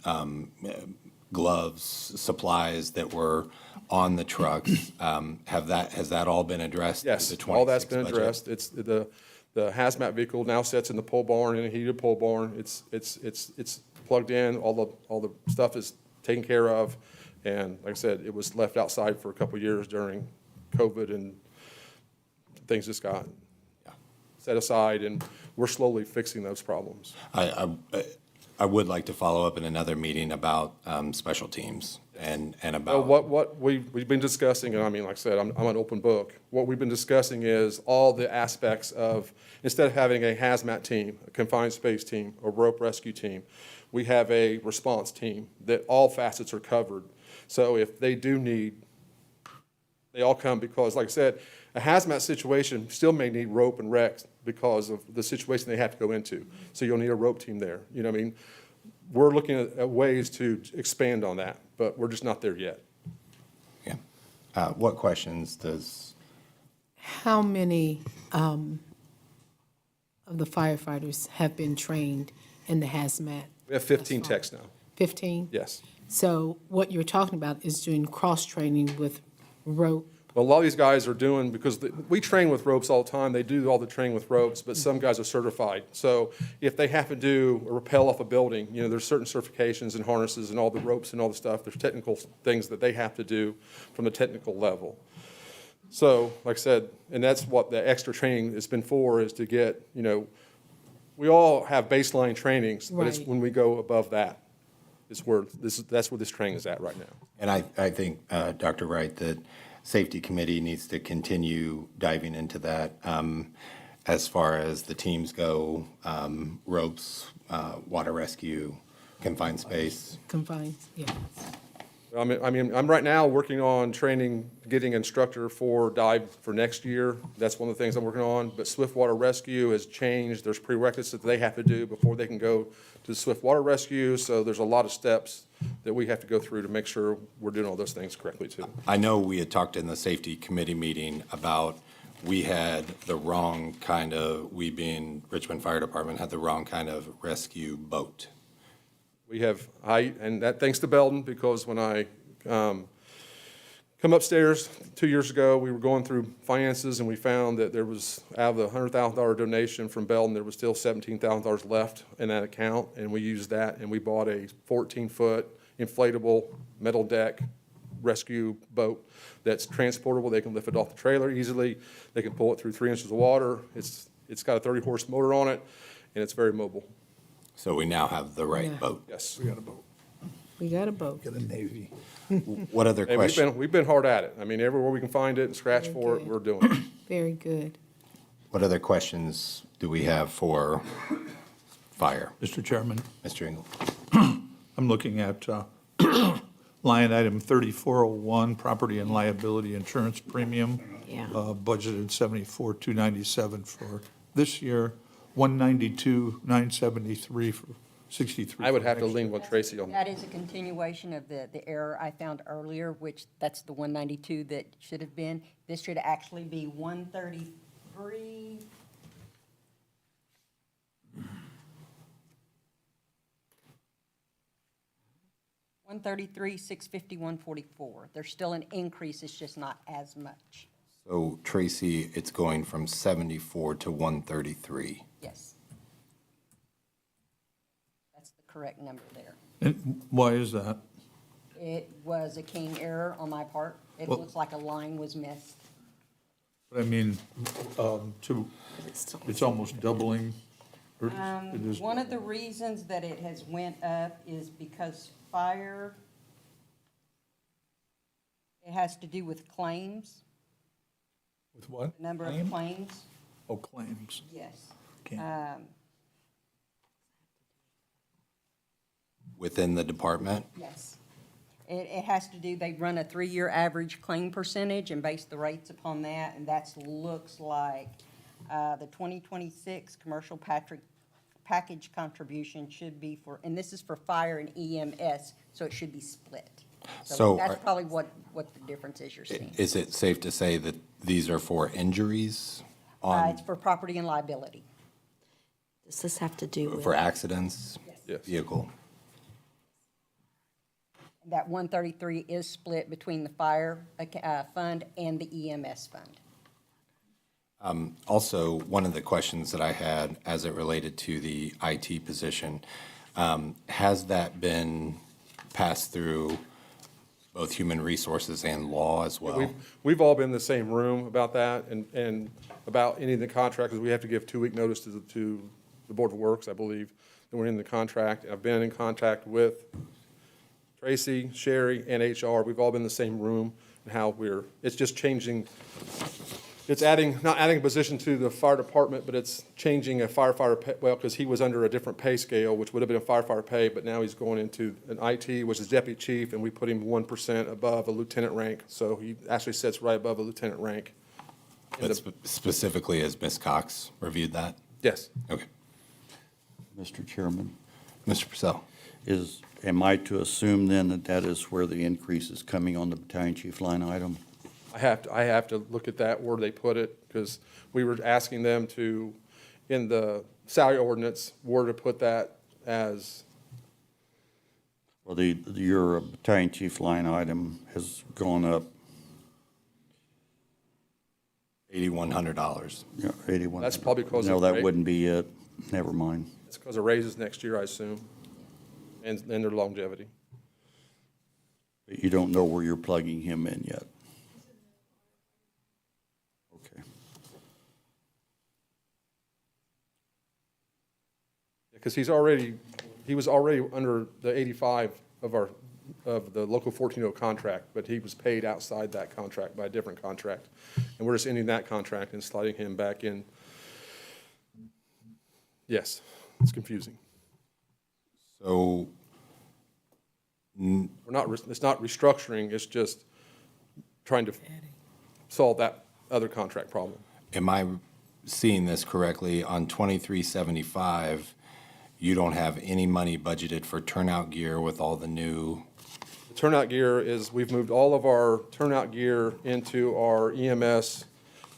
gloves, supplies that were on the trucks. Has that all been addressed? Yes, through the all that's 26 been budget? addressed. It's the hazmat vehicle now sits in the pole barn, in a heated pole barn. It's plugged in, all the stuff is taken care of. And like I said, it was left outside for a couple of years during COVID, and things just got set aside, and we're slowly fixing those problems. I would like to follow up in another meeting about special teams and Well, about. what we've been discussing, and I mean, like I said, I'm an open book. What we've been discussing is all the aspects of, instead of having a hazmat team, a confined space team, a rope rescue team, we have a response team that all facets are covered. So if they do need, they all come, because like I said, a hazmat situation still may need rope and recs because of the situation they have to go into. So you'll need a rope team there. You know what I mean? we're looking at ways to expand on that, but we're just not there yet. Yeah. What questions does, How many of the firefighters have been trained in the hazmat? We have 15 techs now. 15? Yes. So what you're talking about is doing cross-training with rope. Well, a lot of these guys are doing, because we train with ropes all the time, they do all the training with ropes, but some guys are certified. So if they have to do a rappel off a building, you know, there's certain certifications and harnesses and all the ropes and all the stuff. There's technical things that they have to do from a technical level. So, like I said, and that's what the extra training has been for, is to get, you know, we all have baseline trainings, but it's Right. when we go above that, that's where this training is at right now. and I think, Dr. Wright, that Safety Committee needs to continue diving into that as far as the teams go, ropes, water rescue, confined space. Confined, yeah. I mean, I'm right now working on training, getting instructor for dive for next year. That's one of the things I'm working on. But swift water rescue has changed. There's prerequisites that they have to do before they can go to swift water rescue. So there's a lot of steps that we have to go through to make sure we're doing all those things correctly too. I know we had talked in the Safety Committee meeting about we had the wrong kind of, we being Richmond Fire Department, had the wrong kind of rescue boat. We have, and that thanks to Belden, because when I come upstairs 2 years ago, we were going through finances, and we found that there was, out of the $100,000 donation from Belden, there was still $17,000 left in that account, and we used that, and we bought a 14-foot inflatable metal deck rescue boat that's transportable. They can lift it off the trailer easily. They can pull it through 3 inches of water. It's got a 30-horse motor on it, and it's very mobile. So we now have the right Yeah. boat. Yes. We got a boat, We got a boat. get a Navy. What other Hey, questions? we've been hard at it. I mean, everywhere we can find it and scratch Very for it, good. we're doing it. Very good. What other questions do we have for fire? Mr. Chairman, Mr. Engel? I'm looking at line item 3401, property and liability insurance premium. Yeah. Budgeted 74,297 for this year, 192,973 for 63. I would for have to next lean year. with Tracy on that. That is a continuation of the error I found earlier, which that's the 192 that should have been. This should actually be 133. $133,650,144. There's still an increase, it's just not as much. So Tracy, it's going from 74 to 133. Yes. That's the correct number there. And why is that? It was a king error on my part. It Well- looks like a line was missed. But I mean, it's almost doubling. or it is- One of the reasons that it has went up is because fire, it has to do with claims, With what? number of Claim? claims. Oh, claims. Yes. Okay. Within the department? Yes. It has to do, they run a 3-year average claim percentage and base the rates upon that, and that looks like the 2026 commercial package contribution should be for, and this is for fire and EMS, so it should be split. So That's are- probably what the difference is you're seeing. Is it safe to say that these are for injuries It's for property and liability. Does this have to do with? for accidents? Yes. Vehicle? That 133 is split between the fire fund and the EMS fund. Also, one of the questions that I had as it related to the IT position, has that been passed through both human resources and law as well? We've all been in the same room about that, and about any of the contractors, we have to give 2-week notice to the Board of Works, I believe, that we're in the contract. I've been in contact with Tracy, Sherry, and HR. We've all been in the same room, and how it's just changing, it's not adding a position to the fire department, but it's changing a firefighter pay, well, because he was under a different pay scale, which would have been a firefighter pay, but now he's going into an IT, which is deputy chief, and we put him 1% above a lieutenant rank, so he actually sits right above a lieutenant rank. But specifically, has Ms. Cox reviewed that? Yes. Okay. Mr. Chairman, Mr. Purcell? Am I to assume then that that is where the increase is coming on the battalion chief line item? I have to look at that, where they put it, because we were asking them to, in the salary ordinance, where to put that as, Well, your battalion chief line item has gone up, $8,100. yeah, 81. That's probably 'cause No, of that rate. wouldn't be it. Never mind. it's because of raises next year, I assume, and their longevity. But you don't know where you're plugging him in yet. Okay. Because he was already under the 85 of the local 14-0 contract, but he was paid outside that contract by a different contract. And we're just ending that contract and sliding him back in. Yes, it's confusing. So It's not restructuring, it's just trying to solve that other contract problem. am I seeing this correctly? On 2375, you don't have any money budgeted for turnout gear with all the new, The turnout gear is, we've moved all of our turnout gear into our EMS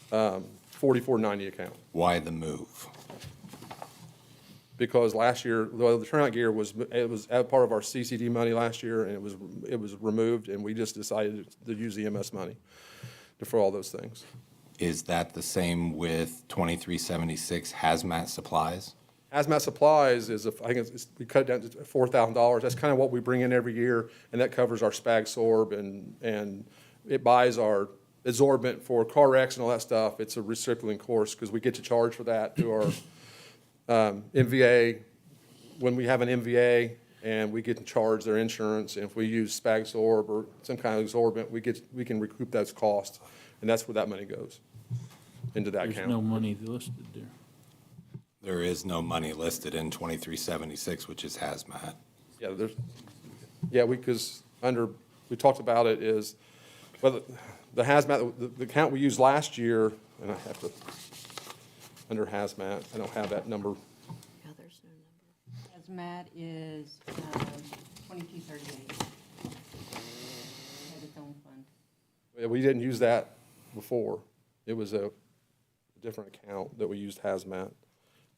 4490 account. why the move? Because last year, the turnout gear was a part of our CCD money last year, and it was removed, and we just decided to use EMS money for all those things. Is that the same with 2376 hazmat supplies? Hazmat supplies is, we cut it down to $4,000. That's kind of what we bring in every year, and that covers our spag sorb, and it buys our absorbent for car wrecks and all that stuff. It's a recycling course, because we get to charge for that to our MVA. When we have an MVA and we get to charge their insurance, and if we use spag sorb or some kind of absorbent, we can recoup those costs, and that's where that money goes, into that There's account. no money listed there. There is no money listed in 2376, which is hazmat. Yeah, because we talked about it is, well, the hazmat, the account we used last year, and I have to, under hazmat, I don't have that number. Yeah, there's no number. Hazmat is 2238. Has its own fund. Yeah, we didn't use that before. It was a different account that we used hazmat.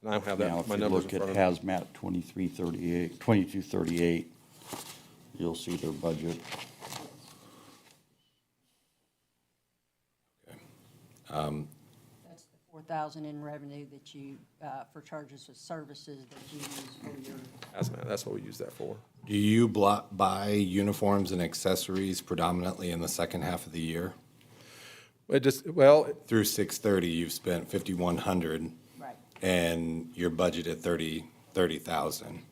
And I don't have Now, that, if my you numbers look in at front of me. hazmat 2238, you'll see their budget. That's the 4,000 in revenue that you, for charges of services that you use for your, Hazmat, that's what we use that for. Do you buy uniforms and accessories predominantly in the second half of the year? Through 6/30, you've spent 5,100, right. and your budget at 30,000.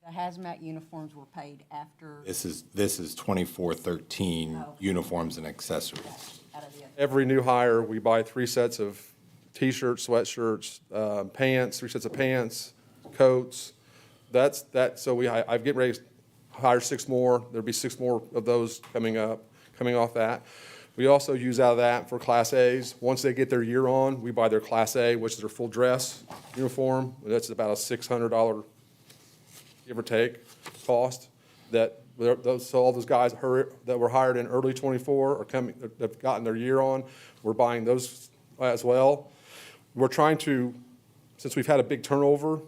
The hazmat uniforms were paid after, This is 2413 Oh. uniforms and accessories. out of the other. Every new hire, we buy 3 sets of T-shirts, sweatshirts, pants, 3 sets of pants, coats. So I'm getting ready to hire 6 more. There'll be 6 more of those coming off that. We also use out of that for Class As. Once they get their year on, we buy their Class A, which is their full dress uniform. That's about a $600, give or take, cost. So all those guys that were hired in early '24 are coming, have gotten their year on. We're buying those as well. We're trying to, since we've had a big turnover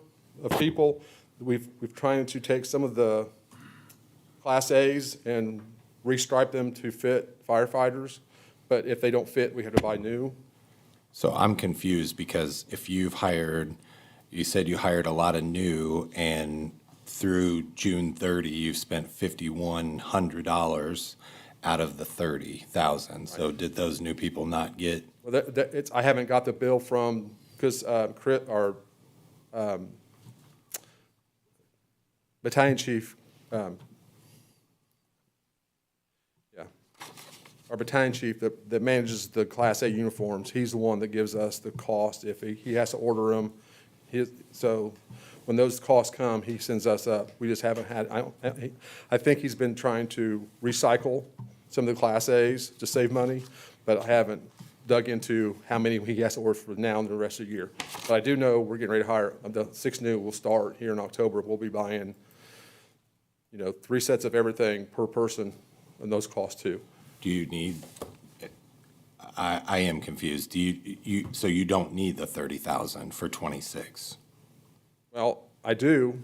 of people, we've trying to take some of the Class As and restripe them to fit firefighters, but if they don't fit, we have to buy new. So I'm confused because if you said you hired a lot of new, and through June 30, you've spent $5,100 out of the 30,000. So did those new people not get? Well, I haven't got the bill from, because our battalion chief, our battalion chief that manages the Class A uniforms, he's the one that gives us the cost if he has to order them. So when those costs come, he sends us up. We just haven't had, I think he's been trying to recycle some of the Class As to save money, but I haven't dug into how many he has to order for now and the rest of the year. But I do know we're getting ready to hire, the 6 new will start here in October. We'll be buying 3 sets of everything per person, and those cost too. Do you need, I am confused. Do so you don't need the 30,000 for 26? Well, I do,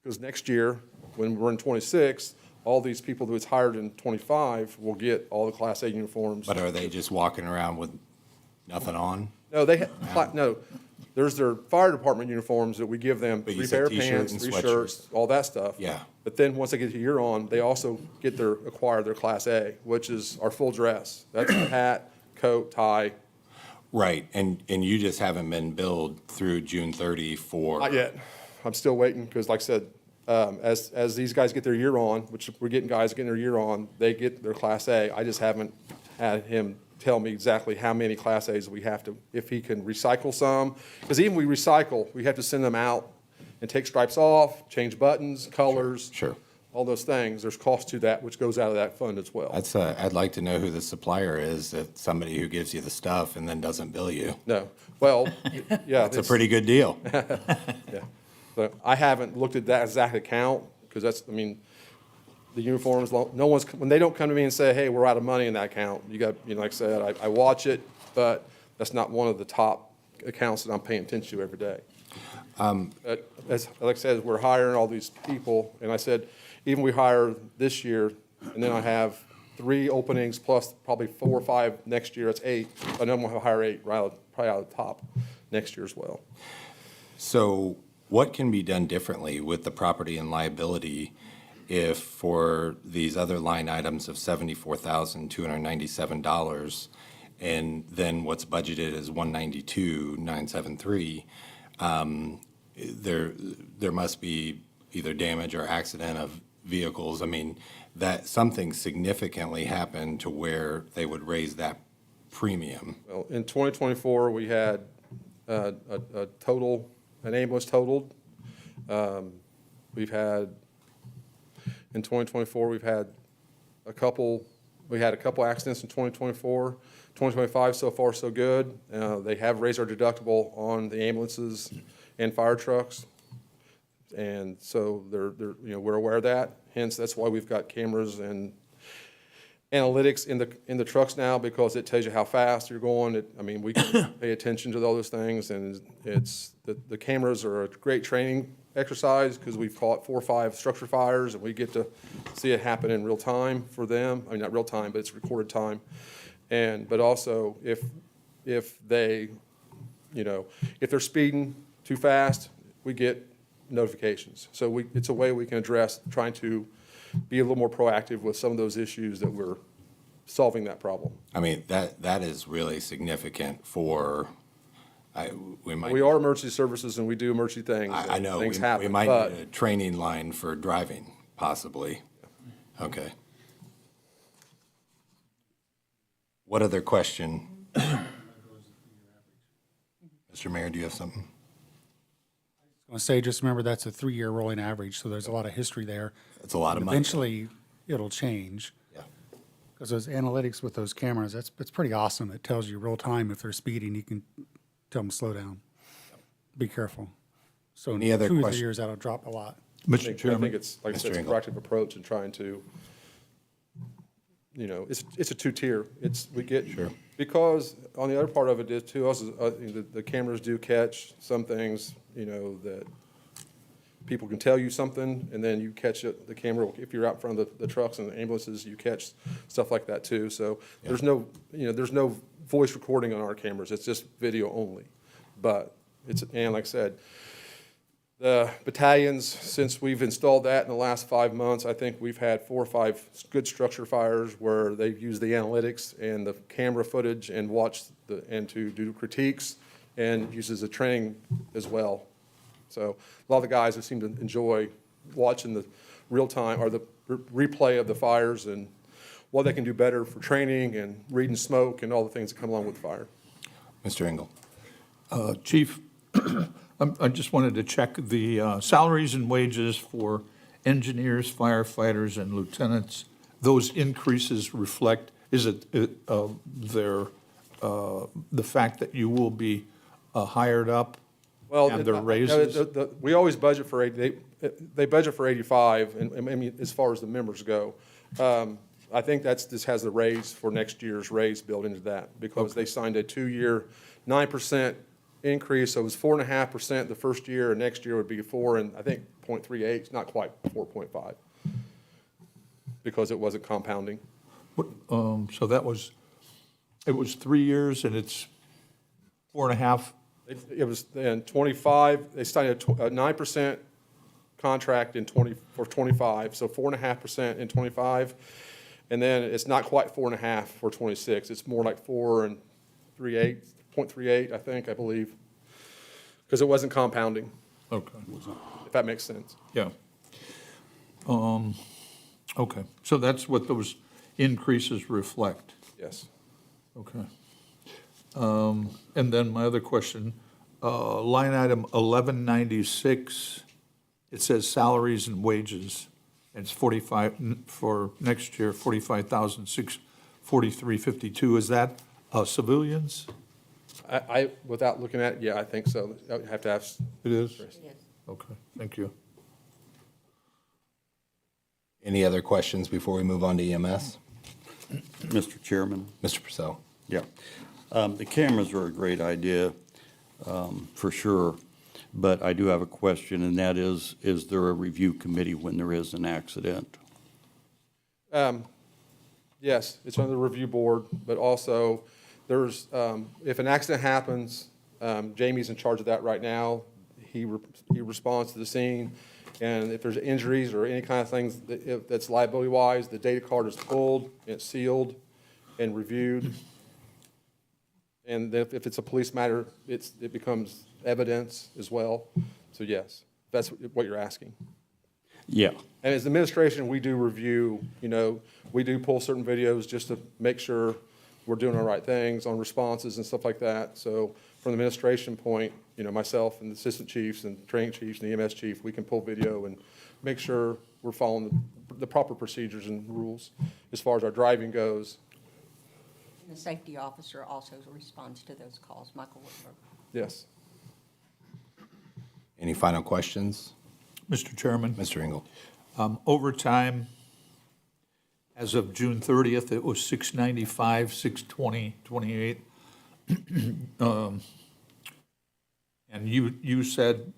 because next year, when we're in 26, all these people who was hired in 25 will get all the Class A uniforms. But are they just walking around with nothing on? No, no, there's their fire department uniforms that we give them, But you 3 said pair of t-shirt pants, and 3 sweatshirt. shirts, all that stuff. Yeah. But then, once they get a year on, they also get acquire their Class A, which is our full dress. That's the hat, coat, tie. Right, and you just haven't been billed through June 30 for? Not yet. I'm still waiting, because like I said, as these guys get their year on, which we're getting guys getting their year on, they get their Class A. I just haven't had him tell me exactly how many Class As we have to, if he can recycle some. Because even we recycle, we have to send them out and take stripes off, change buttons, colors. Sure. All those things. There's cost to that, which goes out of that fund as well. That's, I'd like to know who the supplier is, if somebody who gives you the stuff and then doesn't bill you. No. Well, yeah. It's a pretty good deal. Yeah. But I haven't looked at that exact account, because that's, I mean, the uniforms, no one's, when they don't come to me and say, hey, we're out of money in that account, you got, like I said, I watch it, but that's not one of the top accounts that I'm paying attention to every day. As, like I said, we're hiring all these people, and I said, even we hire this year, and then I have 3 openings plus probably 4 or 5 next year, it's 8. I know I'm gonna hire 8, right, probably out of the top next year as well. So what can be done differently with the property and liability if for these other line items of $74,297, and then what's budgeted is $192,973, there must be either damage or accident of vehicles. I mean, that something significantly happened to where they would raise that premium. Well, in 2024, we had a total, an ambulance totaled. We've had, in 2024, we had a couple accidents in 2024. 2025, so far, so good. They have raised our deductible on the ambulances and fire trucks. And so we're aware of that. Hence, that's why we've got cameras and analytics in the trucks now, because it tells you how fast you're going. I mean, we can pay attention to all those things, and the cameras are a great training exercise, because we've caught 4 or 5 structure fires, and we get to see it happen in real time for them. I mean, not real time, but it's recorded time. But also, if they, if they're speeding too fast, we get notifications. So it's a way we can address trying to be a little more proactive with some of those issues that we're solving that problem. I mean, that is really significant for, We are emergency services, and we do emergency things. I know, Things we happen, might but need a training line for driving, possibly. Okay. What other question? Mr. Mayor, do you have something? I was going to say, just remember that's a 3-year rolling average, so there's a lot of history there. That's a lot of money. Eventually, it'll change. Yeah. Because those analytics with those cameras, it's pretty awesome. It tells you real time if they're speeding. You can tell them to slow down. Be careful. So in Any other 2 or 3 question? years, that'll drop a lot. I Mr. think Chairman, it's, like I said, Mr. it's a Engel. proactive approach in trying to, it's a 2-tier. We get. Sure. Because on the other part of it is too, also, the cameras do catch some things, that people can tell you something, and then you catch it, the camera, if you're out in front of the trucks and the ambulances, you catch stuff like that too. So there's no, there's no voice recording on our cameras. It's just video only. But and like I said, the battalions, since we've installed that in the last 5 months, I think we've had 4 or 5 good structure fires where they've used the analytics and the camera footage and watched and to do critiques, and uses the training as well. So a lot of the guys seem to enjoy watching the real time or the replay of the fires and what they can do better for training and reading smoke and all the things that come along with fire. Mr. Engel? Chief, I just wanted to check the salaries and wages for engineers, firefighters, and lieutenants. Those increases reflect, is it the fact that you will be hired up Well, and their no, raises? we always budget for 80, they budget for 85, and I mean, as far as the members go. I think this has the raise for next year's raise built into that, because they signed a 2-year, 9% increase, so it was 4.5% the first year, and next year would be 4, and I think 0.38, not quite 4.5, because it wasn't compounding. So it was 3 years and it's 4.5? It was in 25, they signed a 9% contract for 25, so 4.5% in 25. And then it's not quite 4.5 for 26. It's more like 4 and 0.38, I believe, because it wasn't compounding, Okay, if that makes sense. yeah. Okay, so that's what those increases reflect. Yes. Okay. And then my other question, line item 1196, it says salaries and wages. It's 45, for next year, 45,643.52. Is that civilians? Without looking at it, yeah, I think so. I would have to ask. It is? Chris. Okay, thank you. Any other questions before we move on to EMS? Mr. Chairman? Mr. Purcell? Yeah. The cameras are a great idea, for sure, but I do have a question, and that is there a review committee when there is an accident? Yes, it's under the review board, but also there's, if an accident happens, Jamie's in charge of that right now. He responds to the scene, and if there's injuries or any kind of things that's liability-wise, the data card is pulled, it's sealed and reviewed. And if it's a police matter, it becomes evidence as well. So yes, that's what you're asking. Yeah. And as administration, we do review, we do pull certain videos just to make sure we're doing the right things on responses and stuff like that. So from the administration point, myself and the assistant chiefs and training chiefs and the EMS chief, we can pull video and make sure we're following the proper procedures and rules as far as our driving goes. And the safety officer also responds to those calls, Michael Whitberg. Yes. Any final questions? Mr. Chairman? Mr. Engel? Overtime, as of June 30th, it was 695, 620, 28. And you said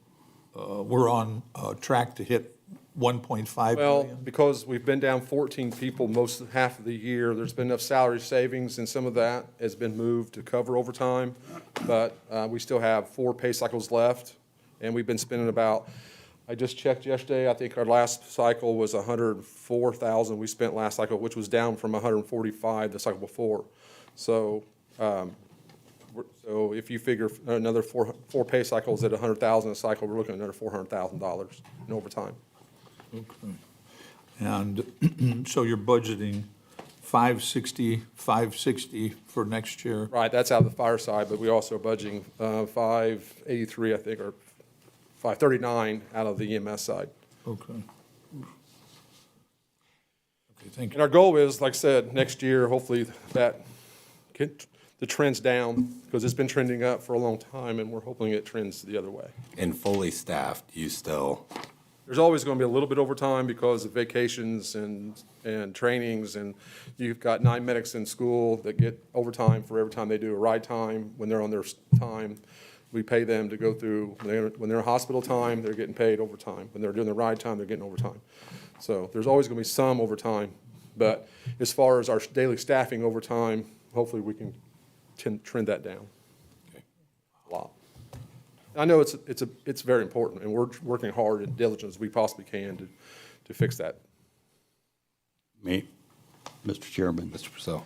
we're on track to hit 1.5 Well, million? because we've been down 14 people half of the year, there's been enough salary savings, and some of that has been moved to cover overtime. But we still have 4 pay cycles left, and we've been spending about, I just checked yesterday, I think our last cycle was 104,000 we spent last cycle, which was down from 145 the cycle before. So, so if you figure another four pay cycles at 100,000 a cycle, we're looking at another $400,000 in overtime. Okay. And so you're budgeting 560 for next year? Right, that's out of the fire side, but we also are budgeting 583, I think, or 539 out of the EMS side. Okay. Okay, thank And you. our goal is, like I said, next year, hopefully that the trend's down, because it's been trending up for a long time, and we're hoping it trends the other way. And fully staffed, you still, There's always going to be a little bit overtime because of vacations and trainings, and you've got 9 medics in school that get overtime for every time they do a ride time. When they're on their time, we pay them to go through, when they're in hospital time, they're getting paid overtime. When they're doing their ride time, they're getting overtime. So there's always going to be some overtime, but as far as our daily staffing overtime, hopefully we can trend that down a lot. I know it's very important, and we're working hard and diligent as we possibly can to fix that. Me, Mr. Chairman, Mr. Purcell?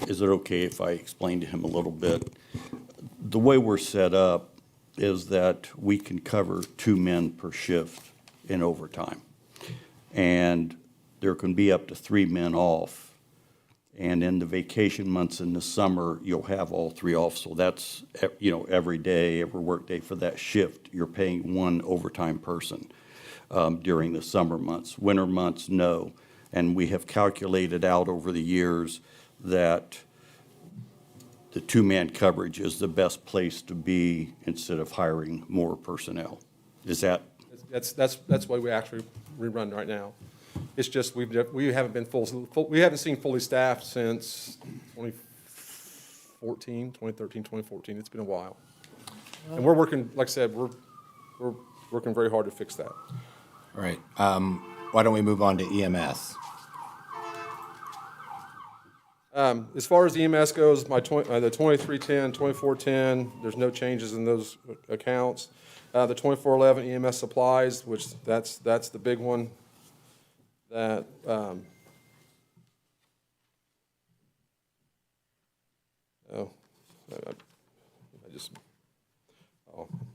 is it okay if I explain to him a little bit? The way we're set up is that we can cover 2 men per shift in overtime. And there can be up to 3 men off. And in the vacation months in the summer, you'll have all 3 off. So that's, every day, every work day for that shift, you're paying 1 overtime person during the summer months. Winter months, no. And we have calculated out over the years that the two-man coverage is the best place to be instead of hiring more personnel. Is that, That's why we actually rerun right now. It's just, we haven't been we haven't seen fully staffed since 2013, 2014. It's been a while. And we're working, like I said, we're working very hard to fix that. All right. Why don't we move on to E EMS? As far as the EMS goes, the 2310, 2410, there's no changes in those accounts. The 2411 EMS supplies, which that's the big one that,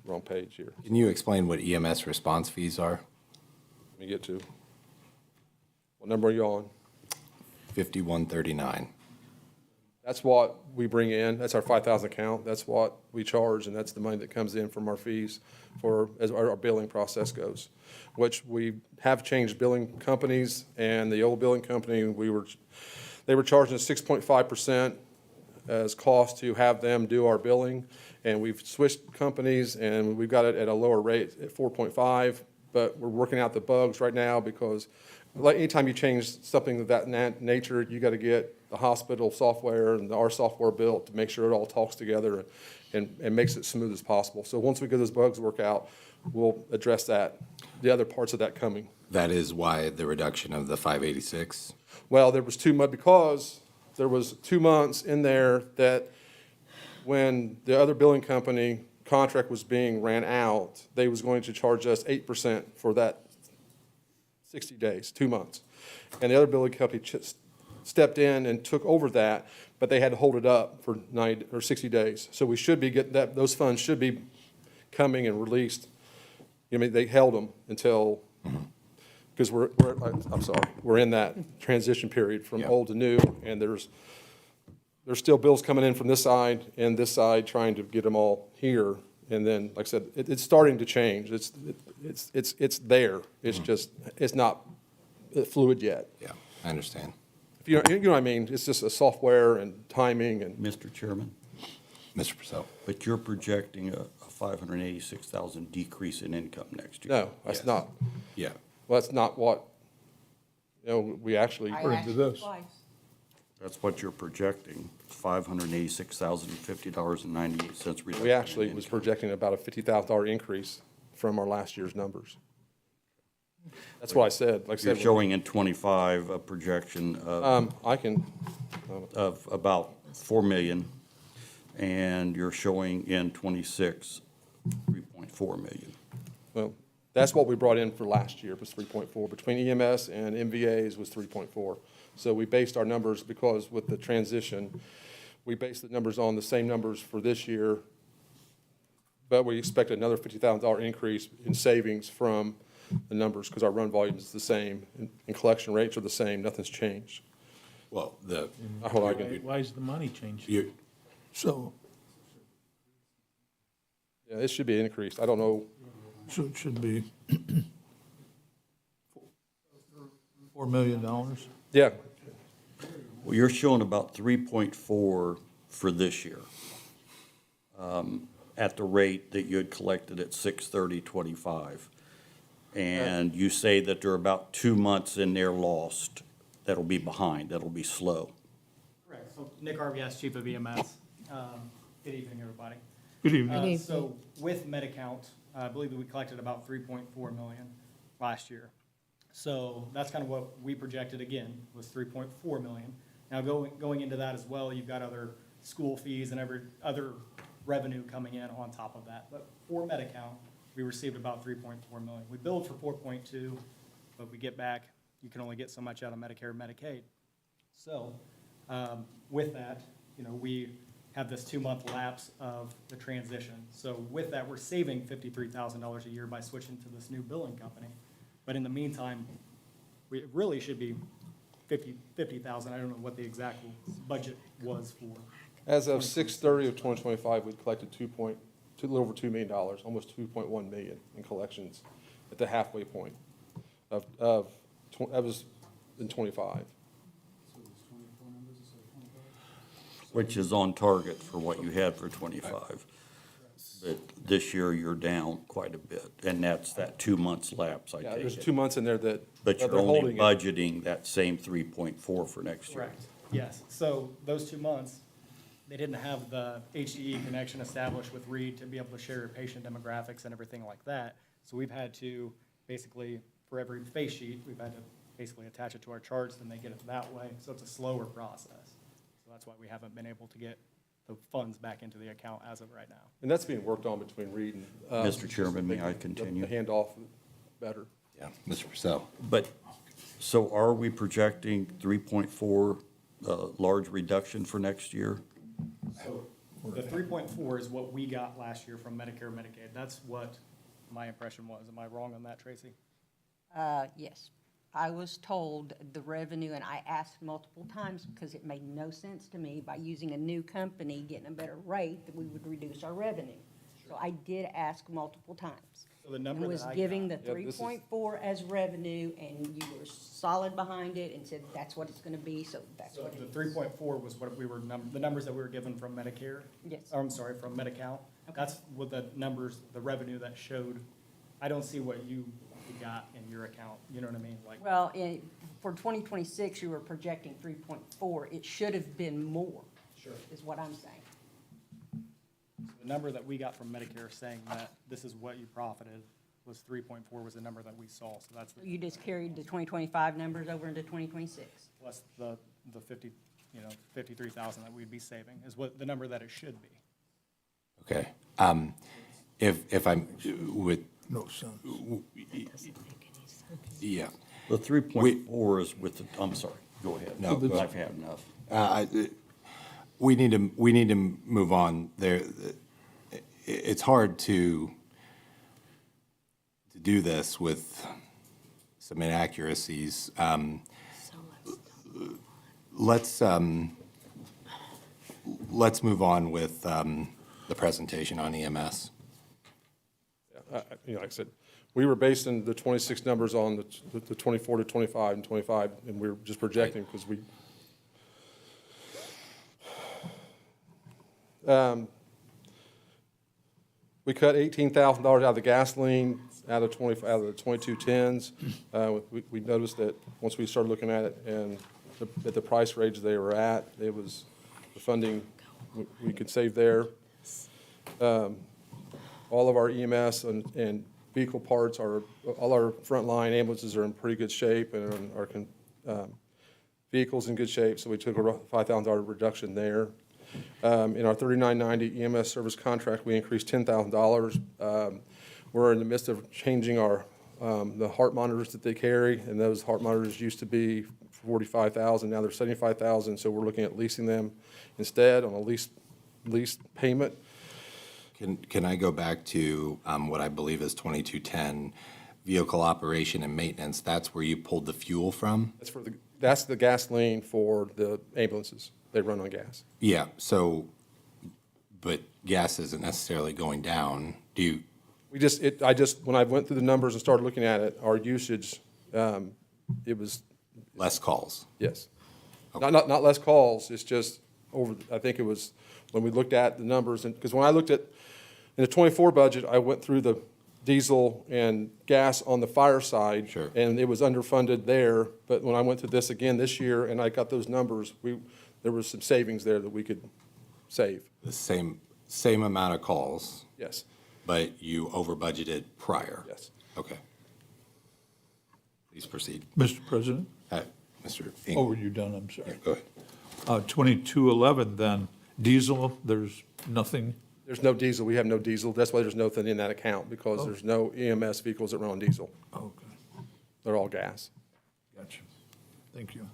wrong page here. Can you explain what EMS response fees are? Let me get to. What number are you on? 5139. That's what we bring in. That's our 5,000 account. That's what we charge, and that's the money that comes in from our fees for, as our billing process goes, which we have changed billing companies, and the old billing company, they were charging us 6.5% as cost to have them do our billing, and we've switched companies, and we've got it at a lower rate at 4.5, but we're working out the bugs right now because like anytime you change something of that nature, you got to get the hospital software and our software built to make sure it all talks together and makes it smooth as possible. So once we get those bugs work out, we'll address that, the other parts of that coming. That is why the reduction of the 586? Well, there was because there was 2 months in there that when the other billing company contract was being ran out, they was going to charge us 8% for that 60 days, 2 months. And the other billing company stepped in and took over that, but they had to hold it up for 90 or 60 days. So we should be getting that, those funds should be coming and released. I mean, they held them until, because we're in that transition period from old to new, and there's still bills coming in from this side and this side trying to get them all here. And then, like I said, it's starting to change. It's there. It's just, it's not fluid yet. Yeah, I understand. If you know what I mean? It's just a software and timing and. Mr. Chairman? Mr. Purcell? But you're projecting a 586,000 decrease in income next year. No, that's not. Yeah. Well, that's not what, we actually. Into this. That's what you're projecting, $586,050.98 reduction. We actually in was income. projecting about a $50,000 increase from our last year's numbers. That's what I said, like I You're said. showing in '25 a projection of I can, about 4 million, and you're showing in '26 3.4 million. well, that's what we brought in for last year, was 3.4. Between EMS and MVAs was 3.4. So we based our numbers, because with the transition, we based the numbers on the same numbers for this year, but we expect another $50,000 increase in savings from the numbers, because our run volume is the same, and collection rates are the same, nothing's changed. Well, Hold on, I can- Why is the money changed? So, yeah, it should be increased. I don't know. so it should be $4 million. Yeah, Well, you're showing about 3.4 for this year, at the rate that you had collected at 6/30/25. And you say that there are about 2 months in there lost that'll be behind, that'll be slow. Correct. So Nick RBS, Chief of EMS. Good evening, everybody. Good evening. Good evening. So with MediCount, I believe that we collected about 3.4 million last year. So that's kind of what we projected again, was 3.4 million. Now going into that as well, you've got other school fees and every other revenue coming in on top of that. But for MediCount, we received about 3.4 million. We billed for 4.2, but we get back, you can only get so much out of Medicare and Medicaid. So with that, we have this 2-month lapse of the transition. So with that, we're saving $53,000 a year by switching to this new billing company. But in the meantime, it really should be 50,000. I don't know what the exact budget was for. as of 6/30 of 2025, we collected a little over $2 million, almost 2.1 million in collections at the halfway point that was in 25. Which is on target for what you had for 25. But this year, you're down quite a bit, and that's that 2 months lapse, I Yeah, take there's it. 2 months in there that But that you're they're only holding it. budgeting that same 3.4 for next year. Correct, yes. So those 2 months, they didn't have the HDE connection established with Reed to be able to share your patient demographics and everything like that. So we've had to basically, for every face sheet, we've had to basically attach it to our charts, and they get it that way. So it's a slower process. So that's why we haven't been able to get the funds back into the account as of right now. And that's being worked on between Reed and. Mr. Chairman, may I continue? The handoff better. Yeah, Mr. Purcell. But, so are we projecting 3.4 large reduction for next year? So the 3.4 is what we got last year from Medicare, Medicaid. That's what my impression was. Am I wrong on that, Tracy? Yes. I was told the revenue, and I asked multiple times because it made no sense to me by using a new company, getting a better rate, that we would reduce our revenue. So I did ask multiple times. So the number And that was I giving the Yeah, this is- 3.4 as revenue, and you were solid behind it and said that's what it's gonna be, so that's So what it the is. 3.4 was what we were, the numbers that we were given from Medicare? Yes. Or, I'm sorry, from Medi-Cal. That's what the numbers, the revenue that showed. I don't see what you got in your account, you know what I mean? Like, Well, for 2026, you were projecting 3.4. It should have been more. Sure. Is what I'm saying. the number that we got from Medicare saying that this is what you profited was 3.4 was the number that we saw. So that's the You just carried the 2025 numbers over into 2026. plus the 50, 53,000 that we'd be saving is what the number that it should be. Okay. If I'm with, No sense. yeah. The 3.4 is with, I'm sorry, go ahead. No, go I've had enough. We need to move on. It's hard to do this with some inaccuracies. Let's move on with the presentation on EMS. Like I said, we were basing the 26 numbers on the 24 to 25 and 25, and we were just projecting because we. We cut $18,000 out of the gasoline, out of the 2210s. We noticed that once we started looking at it and at the price range they were at, it was the funding we could save there. All of our EMS and vehicle parts all our frontline ambulances are in pretty good shape, and our vehicles in good shape, so we took a $5,000 reduction there. In our 3990 EMS service contract, we increased $10,000. We're in the midst of changing the heart monitors that they carry, and those heart monitors used to be $45,000, now they're $75,000, so we're looking at leasing them instead on a lease payment. Can I go back to what I believe is 2210, vehicle operation and maintenance? That's where you pulled the fuel from? That's the gasoline for the ambulances. They run on gas. Yeah, so, but gas isn't necessarily going down. When I went through the numbers and started looking at it, our usage, it was. Less calls? Yes. Not less calls, it's just I think it was, when we looked at the numbers, and, because when I looked at, in the 24 budget, I went through the diesel and gas on the fire side. Sure. And it was underfunded there, but when I went through this again this year and I got those numbers, there was some savings there that we could save. The same amount of calls, Yes, but you over budgeted prior? yes. Okay. Please proceed. Mr. President? Mr. Oh, Ingram. were you done? I'm sorry. Go ahead. 2211 then, diesel, there's nothing, There's no diesel, we have no diesel, that's why there's nothing in that account, because there's no EMS vehicles that run on diesel. okay, They're all gas. gotcha. Thank you.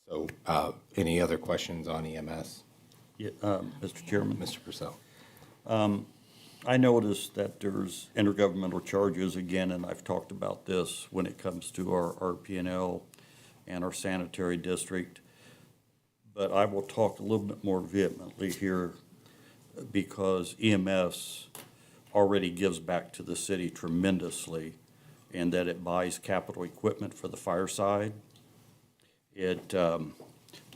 So, any other questions on EMS? Yeah, Mr. Chairman, Mr. Purcell? I noticed that there's intergovernmental charges again, and I've talked about this when it comes to our RP&L and our sanitary district. But I will talk a little bit more vehemently here because EMS already gives back to the city tremendously in that it buys capital equipment for the fireside. It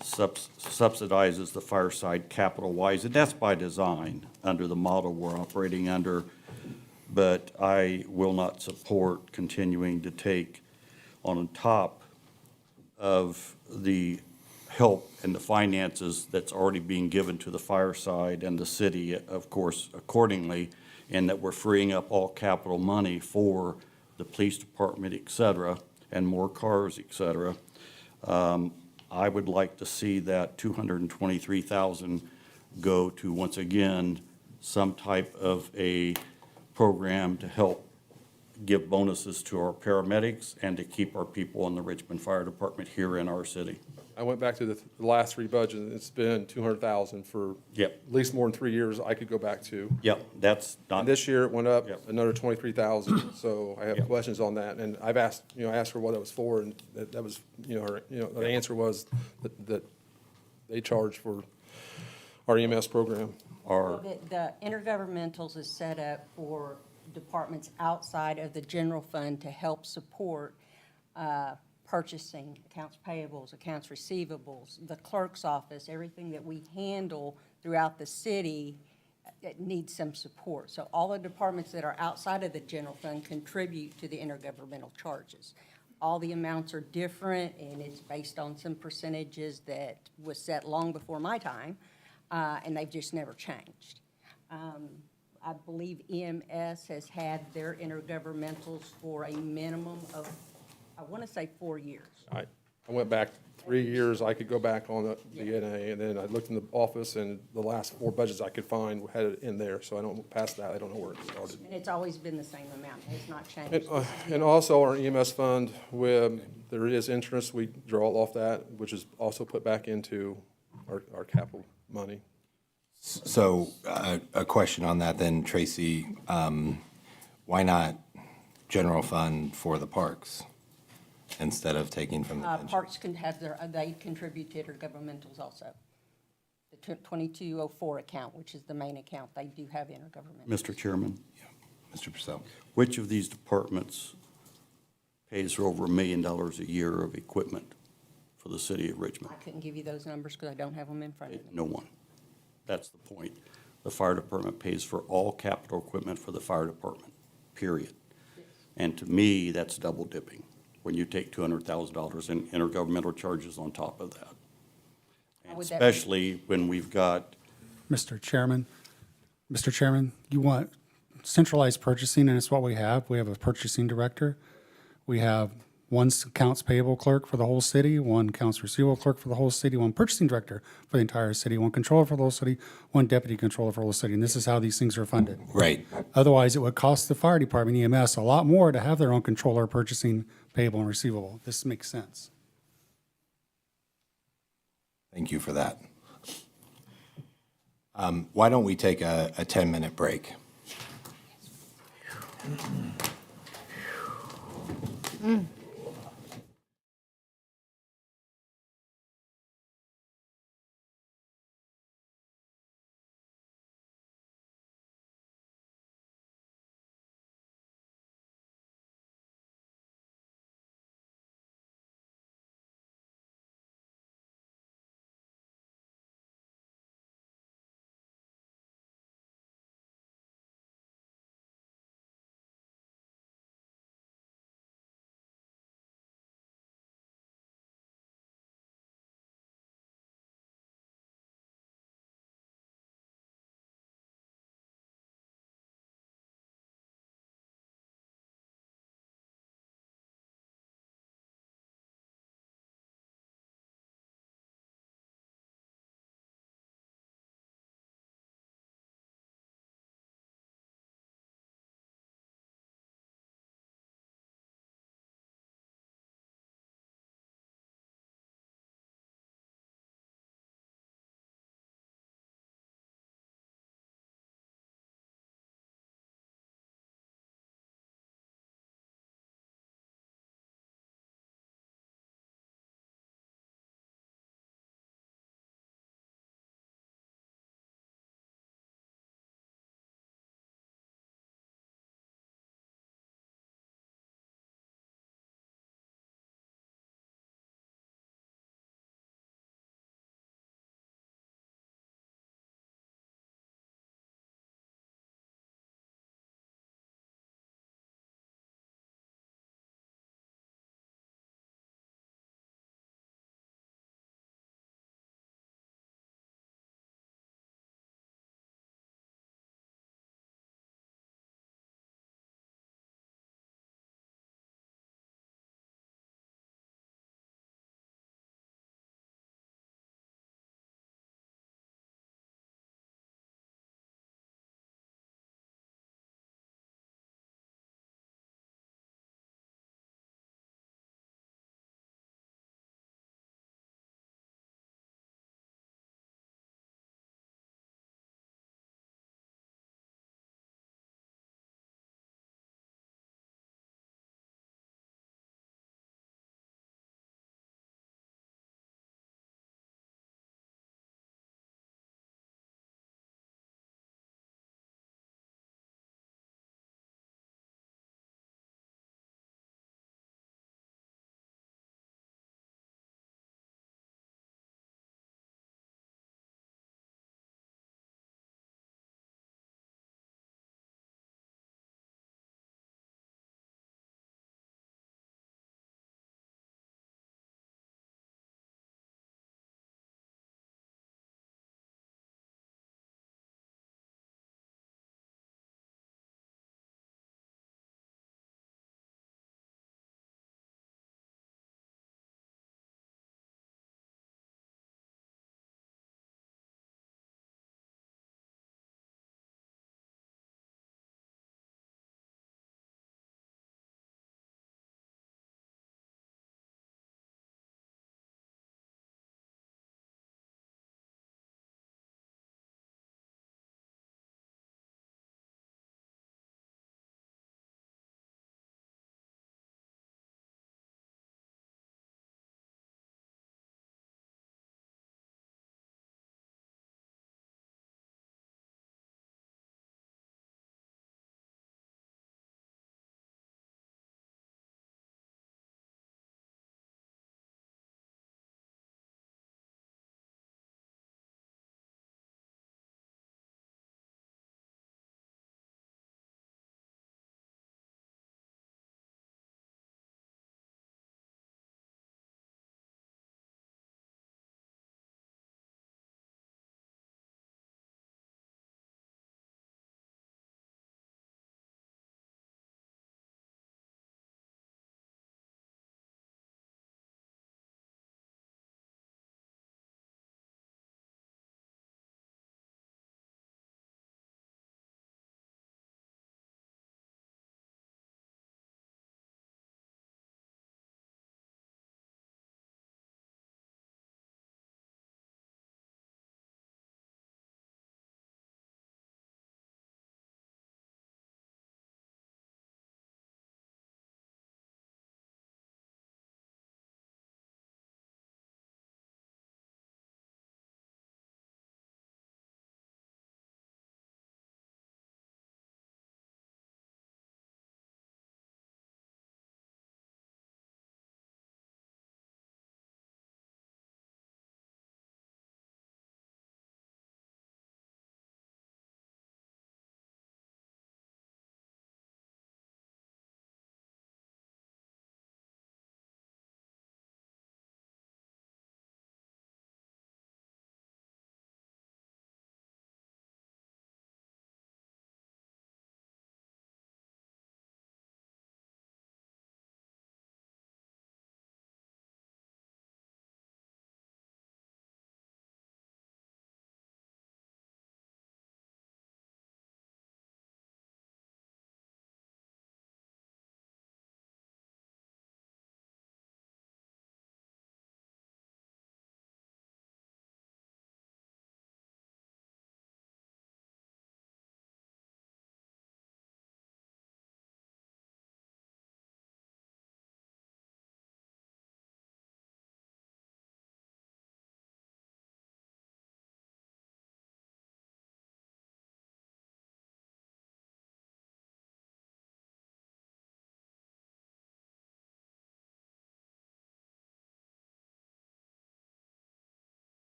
subsidizes the fireside capital-wise, and that's by design under the model we're operating under. But I will not support continuing to take on top of the help and the finances that's already being given to the fireside and the city, of course, accordingly, and that we're freeing up all capital money for the police department, et cetera, and more cars, et cetera. I would like to see that 223,000 go to, once again, some type of a program to help give bonuses to our paramedics and to keep our people in the Richmond Fire Department here in our city. I went back to the last three budgets, and it's been 200,000 for Yep. at least more than 3 years I could go back to. Yep, that's not. And this year it went up Yep. another 23,000, so I have Yep. questions on that. And I've asked, I asked her what it was for, and that was, the answer was that they charge for our EMS program. Our, The intergovernmentals is set up for departments outside of the general fund to help support purchasing, accounts payables, accounts receivables, the clerk's office, everything that we handle throughout the city, it needs some support. So all the departments that are outside of the general fund contribute to the intergovernmental charges. All the amounts are different, and it's based on some percentages that was set long before my time, and they've just never changed. I believe EMS has had their intergovernmentals for a minimum of, I want to say 4 years. I went back 3 years, I could go back on the NA, and then I looked in the office, and the last 4 budgets I could find had it in there, so I don't, past that, I don't know where it started. And it's always been the same amount, it's not changed. And also our EMS fund, where there is interest, we draw off that, which is also put back into our capital money. So a question on that then, Tracy. Why not general fund for the parks instead of taking from the pension? Parks can have they contribute to intergovernmentals also. The 2204 account, which is the main account, they do have intergovernmental. Mr. Chairman, Mr. Purcell? which of these departments pays for over $1 million a year of equipment for the city of Richmond? I couldn't give you those numbers because I don't have them in front of me. No one. That's the point. The fire department pays for all capital equipment for the fire department, period. And to me, that's double dipping, when you take $200,000 in intergovernmental charges on top of that. How would that be? Especially when we've got, Mr. Chairman, you want centralized purchasing, and it's what we have. We have a purchasing director. We have one accounts payable clerk for the whole city, one accounts receivable clerk for the whole city, one purchasing director for the entire city, one controller for the whole city, one deputy controller for the whole city, and this is how these things are funded. Right. Otherwise, it would cost the fire department, EMS, a lot more to have their own controller purchasing payable and receivable. This makes sense. Thank you for that. Why don't we take a 10-minute break?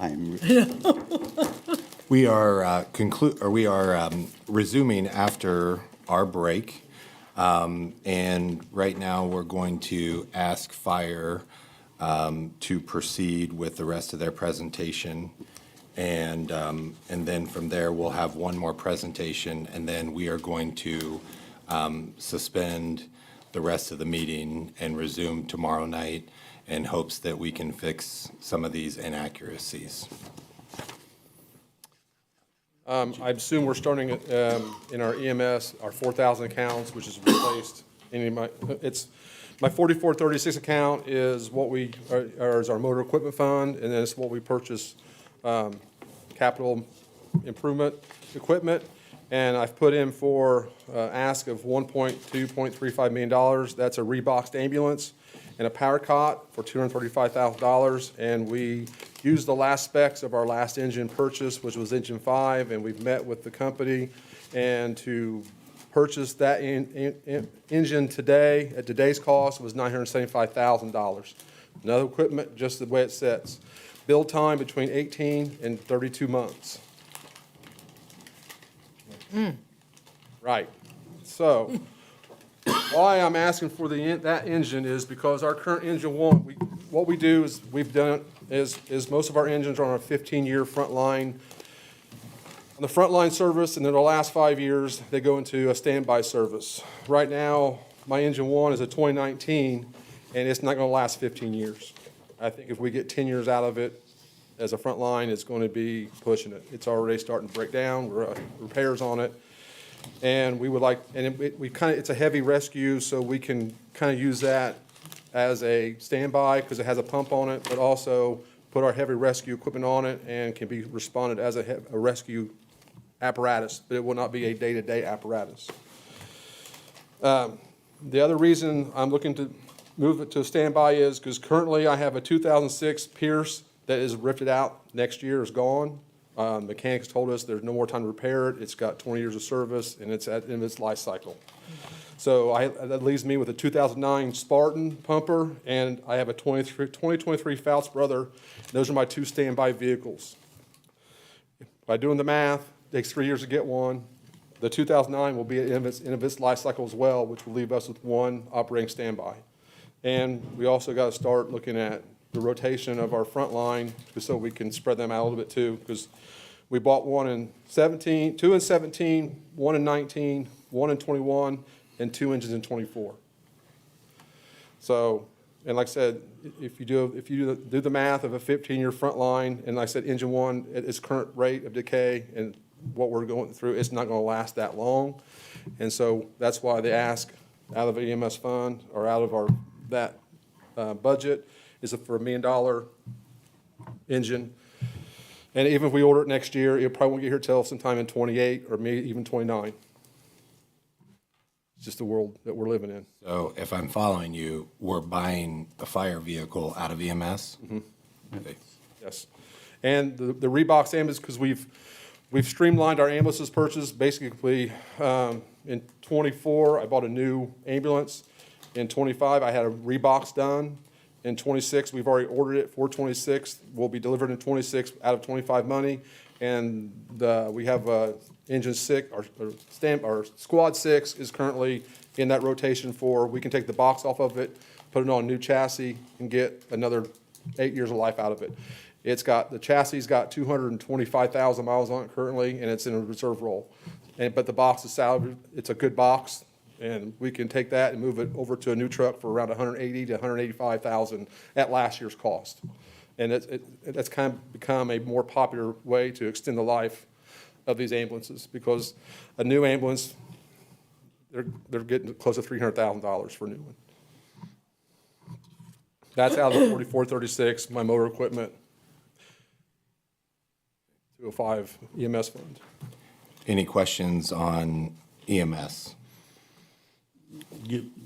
I'm, We are resuming after our break. And right now, we're going to ask fire to proceed with the rest of their presentation. And then from there, we'll have one more presentation, and then we are going to suspend the rest of the meeting and resume tomorrow night in hopes that we can fix some of these inaccuracies. I assume we're starting in our EMS, our 4,000 accounts, which is replaced. My 4436 account is what is our motor equipment fund, and then it's what we purchase capital improvement equipment. And I've put in for ask of $1.35 million. That's a reboxed ambulance and a power cot for $235,000. And we used the last specs of our last engine purchase, which was engine 5, and we've met with the company. And to purchase that engine today, at today's cost, was $975,000. No equipment, just the way it sits. Build time between 18 and 32 months. Right. So why I'm asking for that engine is because our current engine one, what we do is most of our engines are on a 15-year front line. On the frontline service, and in the last 5 years, they go into a standby service. Right now, my engine one is a 2019, and it's not going to last 15 years. I think if we get 10 years out of it as a front line, it's going to be pushing it. It's already starting to break down. We're repairs on it. And we would like, and it's a heavy rescue, so we can kind of use that as a standby because it has a pump on it, but also put our heavy rescue equipment on it and can be responded as a rescue apparatus, but it will not be a day-to-day apparatus. The other reason I'm looking to move it to standby is because currently I have a 2006 Pierce that is rifted out. Next year is gone. Mechanics told us there's no more time to repair it. It's got 20 years of service, and it's at the end of its life cycle. So that leaves me with a 2009 Spartan pumper, and I have a 2023 Fouts Brother. Those are my two standby vehicles. By doing the math, it takes 3 years to get one. The 2009 will be at the end of its life cycle as well, which will leave us with one operating standby. And we also got to start looking at the rotation of our front line just so we can spread them out a little bit too, because we bought one in 17, two in 17, one in 19, one in 21, and 2 engines in 24. So, and like I said, if you do the math of a 15-year front line, and like I said, engine one at its current rate of decay and what we're going through, it's not going to last that long. And so that's why they ask out of the EMS fund or out of that budget is for $1 million engine. And even if we order it next year, it probably won't get here till sometime in 28 or maybe even 29. It's just the world that we're living in. So if I'm following you, we're buying a fire vehicle out of EMS? Mm-hmm. Okay. Yes. And the Rebox ambulance, because we've streamlined our ambulances purchase. Basically, in 24, I bought a new ambulance. In 25, I had a Rebox done. In 26, we've already ordered it for 26. Will be delivered in 26 out of 25 money. And we have engine 6, our squad 6 is currently in that rotation for, we can take the box off of it, put it on a new chassis, and get another 8 years of life out of it. The chassis got 225,000 miles on it currently, and it's in a reserve roll. But the box is salvaged. It's a good box. And we can take that and move it over to a new truck for around 180 to 185,000 at last year's cost. And that's kind of become a more popular way to extend the life of these ambulances because a new ambulance, they're getting close to $300,000 for a new one. That's out of the 4436, my motor equipment, 205 EMS fund. Any questions on EMS?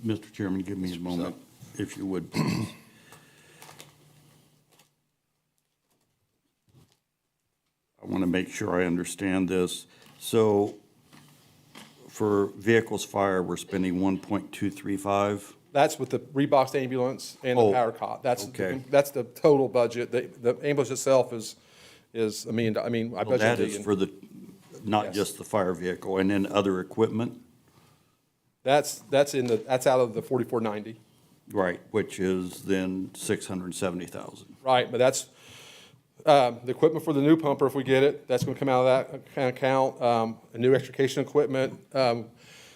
Mr. Chairman, give me a moment, if you would, please. I want to make sure I understand this. So for vehicles fire, we're spending 1.235? That's with the Rebox ambulance and the power cot. That's the total budget. The ambulance itself is is $1 million. I mean, I Well, budgeted that $1 is million. for the, not Yes. just the fire vehicle, and then other equipment, That's out of the 4490. right, which is then 670,000. Right, but that's, the equipment for the new pumper, if we get it, that's gonna come out of that kind of account. A new extrication equipment.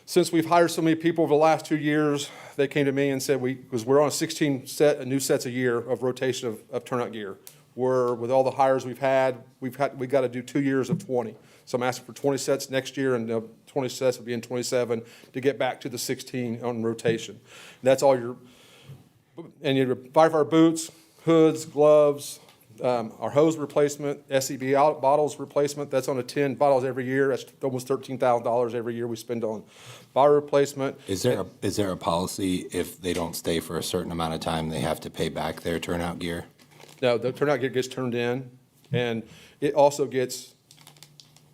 Since we've hired so many people over the last 2 years, they came to me and said because we're on 16 new sets a year of rotation of turnout gear. With all the hires we got to do 2 years of 20. So I'm asking for 20 sets next year, and the 20 sets will be in 27 to get back to the 16 on rotation. And that's all your firefighter boots, hoods, gloves, our hose replacement, SEB bottles replacement, that's on a 10 bottles every year. That's almost $13,000 every year we spend on bottle replacement. Is there a policy if they don't stay for a certain amount of time, they have to pay back their turnout gear? No, the turnout gear gets turned in, and it also gets,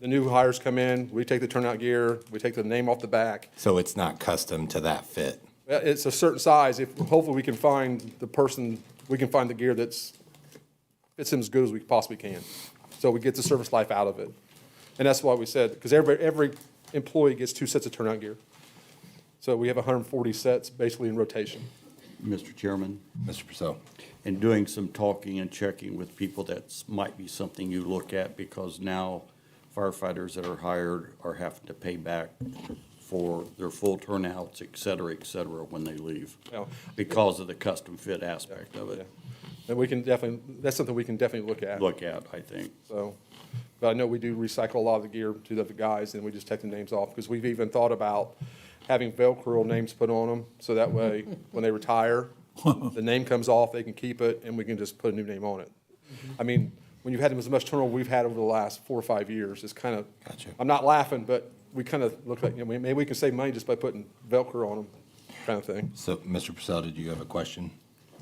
the new hires come in, we take the turnout gear, we take the name off the back. So it's not custom to that fit? It's a certain size. Hopefully we can find the gear that's fits them as good as we possibly can. So we get the service life out of it. And that's why we said, because every employee gets 2 sets of turnout gear. So we have 140 sets basically in rotation. Mr. Chairman, Mr. Purcell? and doing some talking and checking with people, that might be something you look at, because now firefighters that are hired are having to pay back for their full turnouts, et cetera, when they leave, Yeah. because of the custom fit aspect of Yeah. it. And that's something we can definitely look at. Look at, I think. So, but I know we do recycle a lot of the gear to the guys, and we just take the names off, because we've even thought about having Velcro names put on them, so that way, when they retire, the name comes off, they can keep it, and we can just put a new name on it. I mean, when you've had as much turnover we've had over the last 4 or 5 years, it's kind of, Gotcha. I'm not laughing, but we kind of look like, maybe we can save money just by putting Velcro on them, kind of thing. So, Mr. Purcell, did you have a question?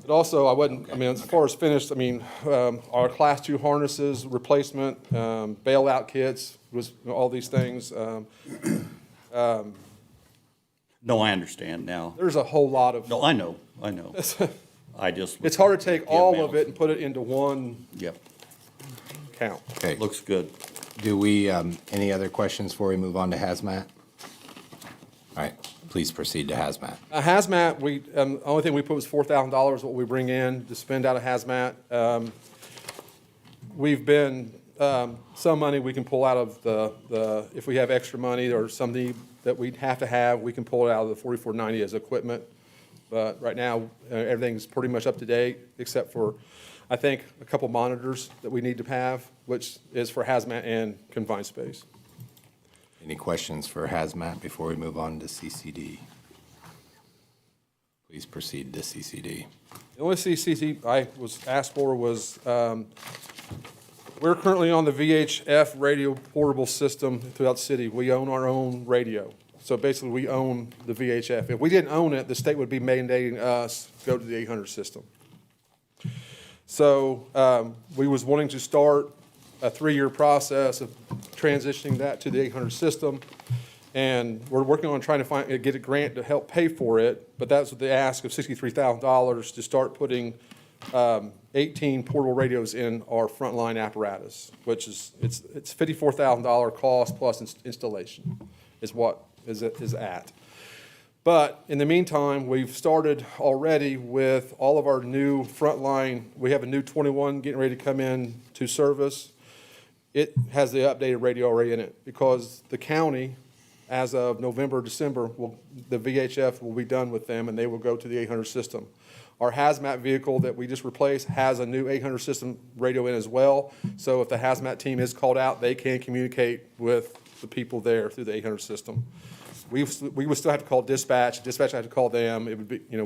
But also, as far as finished, our Class 2 harnesses, replacement, bailout kits, all these things. No, I understand now. There's a whole lot of, No, I know. I just. it's hard to take the all of amount. it and put it into one Yep, count. Okay. looks good. Do we, any other questions before we move on to hazmat? All right, please proceed to hazmat. Hazmat, only thing we put was $4,000, what we bring in to spend out of hazmat. We've been, some money we can pull out of if we have extra money or something that we'd have to have, we can pull it out of the 4490 as equipment. But right now, everything's pretty much up to date, except for, I think, a couple monitors that we need to have, which is for hazmat and confined space. Any questions for hazmat before we move on to CCD? Please proceed to CCD. The only CCD I was asked for was, we're currently on the VHF radio portable system throughout the city. We own our own radio. So basically, we own the VHF. If we didn't own it, the state would be mandating us go to the 800 system. So we was wanting to start a 3-year process of transitioning that to the 800 system. And we're working on trying to get a grant to help pay for it, but that's with the ask of $63,000 to start putting 18 portable radios in our frontline apparatus, which is, it's $54,000 cost plus installation is what is at. But in the meantime, we've started already with all of our new frontline. We have a new 21 getting ready to come in to service. It has the updated radio already in it, because the county, as of November, December, the VHF will be done with them, and they will go to the 800 system. Our hazmat vehicle that we just replaced has a new 800 system radio in as well. So if the hazmat team is called out, they can communicate with the people there through the 800 system. We would still have to call dispatch. Dispatch had to call them. It would be, any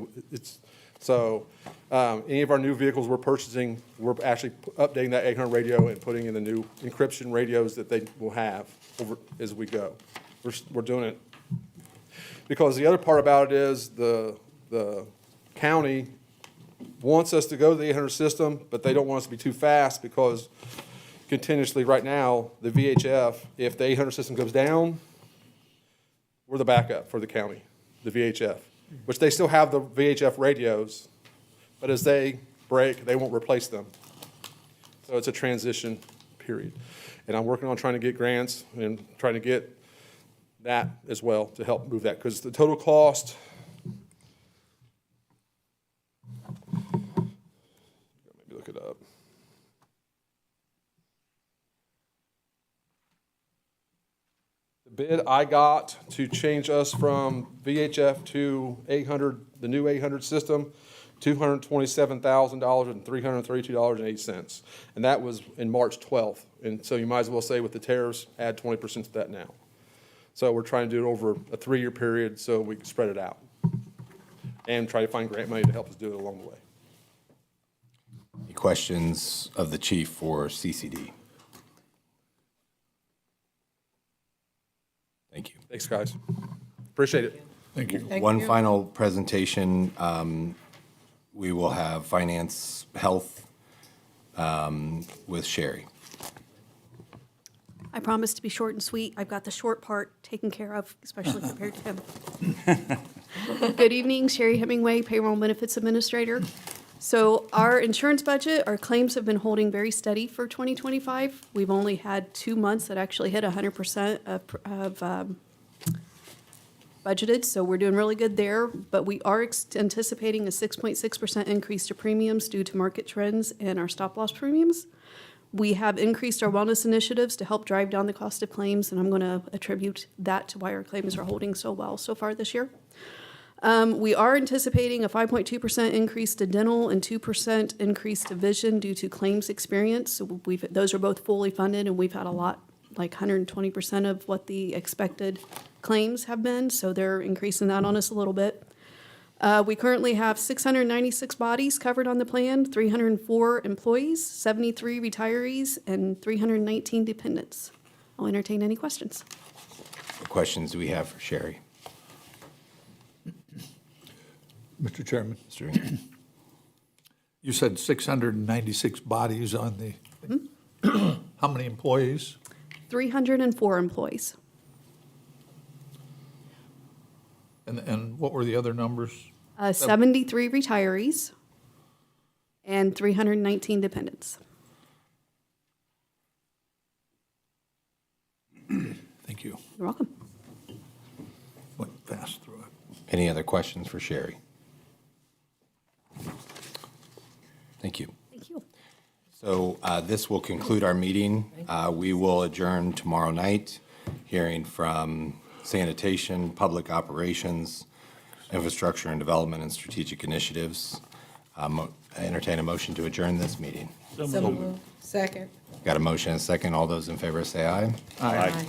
of our new vehicles we're purchasing, we're actually updating that 800 radio and putting in the new encryption radios that they will have as we go. We're doing it. Because the other part about it is the county wants us to go to the 800 system, but they don't want us to be too fast, because continuously right now, the VHF, if the 800 system goes down, we're the backup for the county, the VHF, which they still have the VHF radios, but as they break, they won't replace them. So it's a transition period. And I'm working on trying to get grants and trying to get that as well to help move that, because the total cost, maybe look it up. The bid I got to change us from VHF to 800, the new 800 system, $227,000 and $332.08. And that was in March 12th. And so you might as well say with the tariffs, add 20% to that now. So we're trying to do it over a 3-year period so we can spread it out and try to find grant money to help us do it along the way. Any questions of the chief for CCD? Thank you. Thanks, guys. Appreciate it. Thank you. One final presentation. We will have finance health with Sherry. I promise to be short and sweet. I've got the short part taken care of, especially compared to him. Good evening, Sherry Hemingway, Payroll and Benefits Administrator. So our insurance budget, our claims have been holding very steady for 2025. We've only had 2 months that actually hit 100% of budgeted, so we're doing really good there. But we are anticipating a 6.6% increase to premiums due to market trends and our stop-loss premiums. We have increased our wellness initiatives to help drive down the cost of claims, and I'm going to attribute that to why our claims are holding so well so far this year. We are anticipating a 5.2% increase to dental and 2% increase to vision due to claims experience. So those are both fully funded, and we've had a lot, like 120% of what the expected claims have been, so they're increasing that on us a little bit. We currently have 696 bodies covered on the plan, 304 employees, 73 retirees, and 319 dependents. I'll entertain any questions. What questions do we have for Sherry? Mr. Chairman, Mr. Ingram? you said 696 bodies on the, how many employees? 304 employees. And what were the other numbers? 73 retirees, and 319 dependents. Thank you. You're welcome. Went fast through it. Any other questions for Sherry? Thank you. Thank you. So this will conclude our meeting. We will adjourn tomorrow night, hearing from sanitation, public operations, infrastructure and development, and strategic initiatives. Entertain a motion to adjourn this meeting. So moved. Second. Got a motion and a second. All those in favor say aye. Aye.